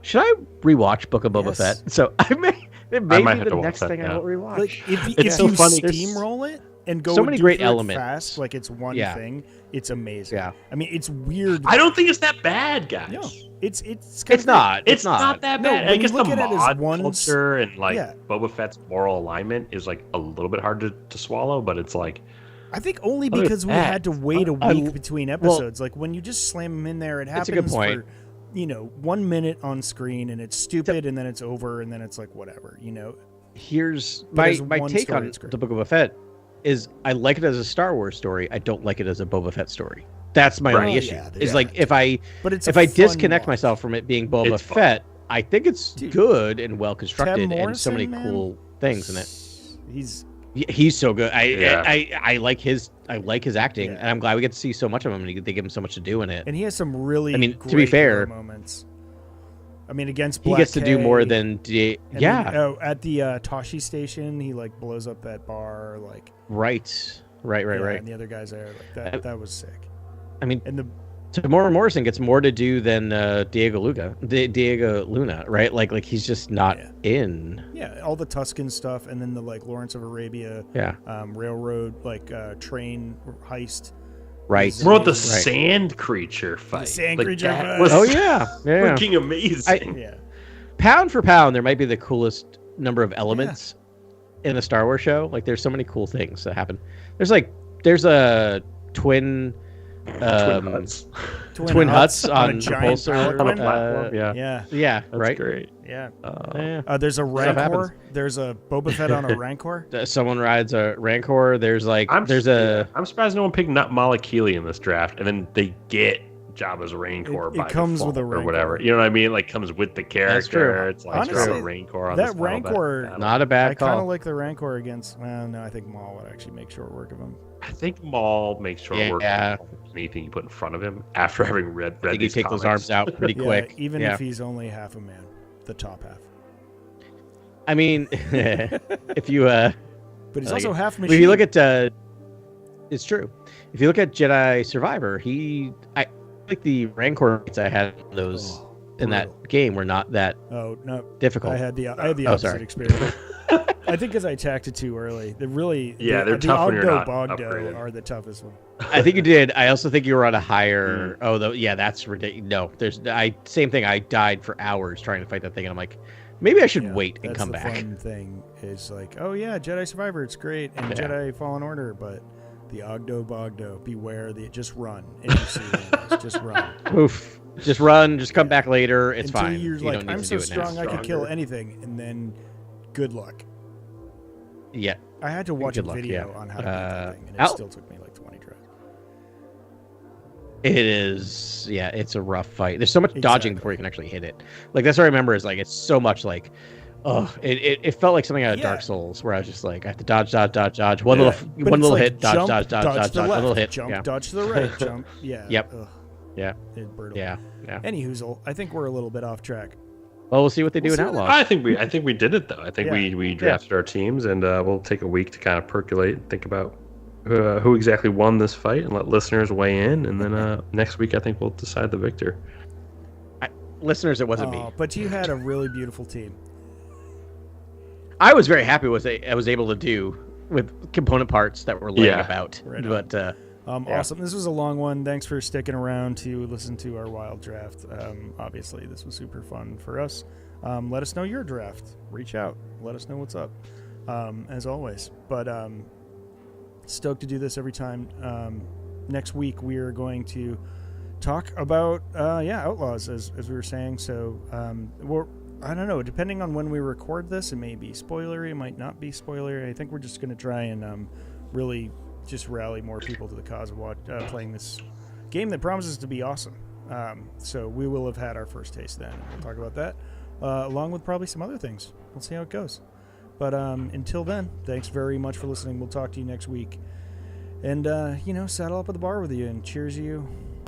should I rewatch Book of Boba Fett? So it may be the next thing I will rewatch. Like, if it's so you funny. steamroll it and go so many great elements fast, like it's one thing, it's amazing. Yeah. I mean, it's weird. I don't think it's that bad, guys. No, it's not that bad. No, I guess the at mod culture and like Boba Fett's moral alignment is like a little bit hard to swallow, but it's like, I think only because we had to wait a week between episodes. Like when you just slam them in there, it happens for 1 minute on screen, and it's stupid, and then it's over, and then it's like whatever, Here's my take on the Book of Boba Fett is I like it as a Star Wars story. I don't like it as a Boba Fett story. That's my only issue. Is like if I disconnect myself from it being Boba Fett, I think it's good and well constructed and so many cool things in it. He's so good. I like his acting, and I'm glad we get to see so much of him, and they give him so much to do in it. And he has some really to be fair moments. I mean, against Black he gets to do more K, than at the Tashi station, he like blows up that bar, like right. And the other guys there, like that was sick. I mean, and Tamora Morrison gets more to do than Diego Luna, right? Like he's just not in. Yeah, all the Tuscan stuff, and then the like Lawrence of Arabia, railroad train heist. Right. More with the sand creature fight. The sand creature fight. Freaking amazing. Pound for pound, there might be the coolest number of elements in a Star Wars show. Like there's so many cool things that happen. There's a twin huts on a propulsor on a platform. Yeah, that's right. Great. Yeah. There's a Rancor. There's a Boba Fett on a Rancor. Someone rides a Rancor. I'm surprised no one picked Nut Malakili in this draft, and then they get Jabba's Rancor by comes with a Rancor or whatever. You know what I mean? Like comes with the character. That's true. It's like honestly, a Rancor on that Rancor. Not a bad call. I kind of like the Rancor against. Well, no, I think Maul would actually make short work of him. I think Maul makes short work of anything you put in front of him after having read I think these you take those arms out pretty quick. Even if he's only half a man, the top half. I mean, if you but he's also half machine. If you look at it's true. If you look at Jedi Survivor, I like the Rancor fights I had in that game were not that difficult. I had the opposite experience. I think because I attacked it too early. They're tough when you're not upgraded. Are the toughest one. I think you did. I also think you were on a higher. That's ridiculous. No, same thing. I died for hours trying to fight that thing, and I'm like, maybe I should wait and come back. The fun thing is like, Jedi Survivor, it's great, and Jedi Fallen Order, but the Ogdo Bogdo, beware. Just run. If you see enemies, just run. Oof. Just run. Just come back later. It's Until fine. You're you like, don't need I'm to so do it strong, now. I could kill anything, and then good luck. Yeah. I had to watch a video on how to beat that thing, and it still took me like 20 tries. It is, it's a rough fight. There's so much dodging before you can actually hit it. Like, that's what I remember is, like, it's so much, like, it felt like something out of Dark Souls, where I was just like, I have to dodge. One little hit, dodge, one little hit. Jump, dodge to the right, jump. Yeah. Yep. Ugh. Yeah. It's brutal. Yeah. Anyhoozle, I think we're a little bit off track. Well, we'll see what they do in Outlaws. I think we did it though. I think we drafted our teams, and we'll take a week to kind of percolate and think about who exactly won this fight, and let listeners weigh in. And then next week, I think we'll decide the victor. Listeners, it wasn't me. But you had a really beautiful team. I was very happy with what I was able to do with component parts that were laying about. Right but awesome. This was a long one. Thanks for sticking around to listen to our wild draft. Obviously, this was super fun for us. Let us know your draft. Reach out. Let us know what's up, as always. But stoked to do this every time. Next week, we are going to talk about, Outlaws, as we were saying. So I don't know. Depending on when we record this, it may be spoilery. It might not be spoilery. I think we're just going to try and really just rally more people to the cause of playing this game that promises to be awesome. So we will have had our first taste then. We'll talk about that, along with probably some other things. We'll see how it goes. But until then, thanks very much for listening. We'll talk to you next week. And, saddle up at the bar with you and cheers you.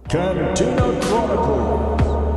Cantina Chronicles.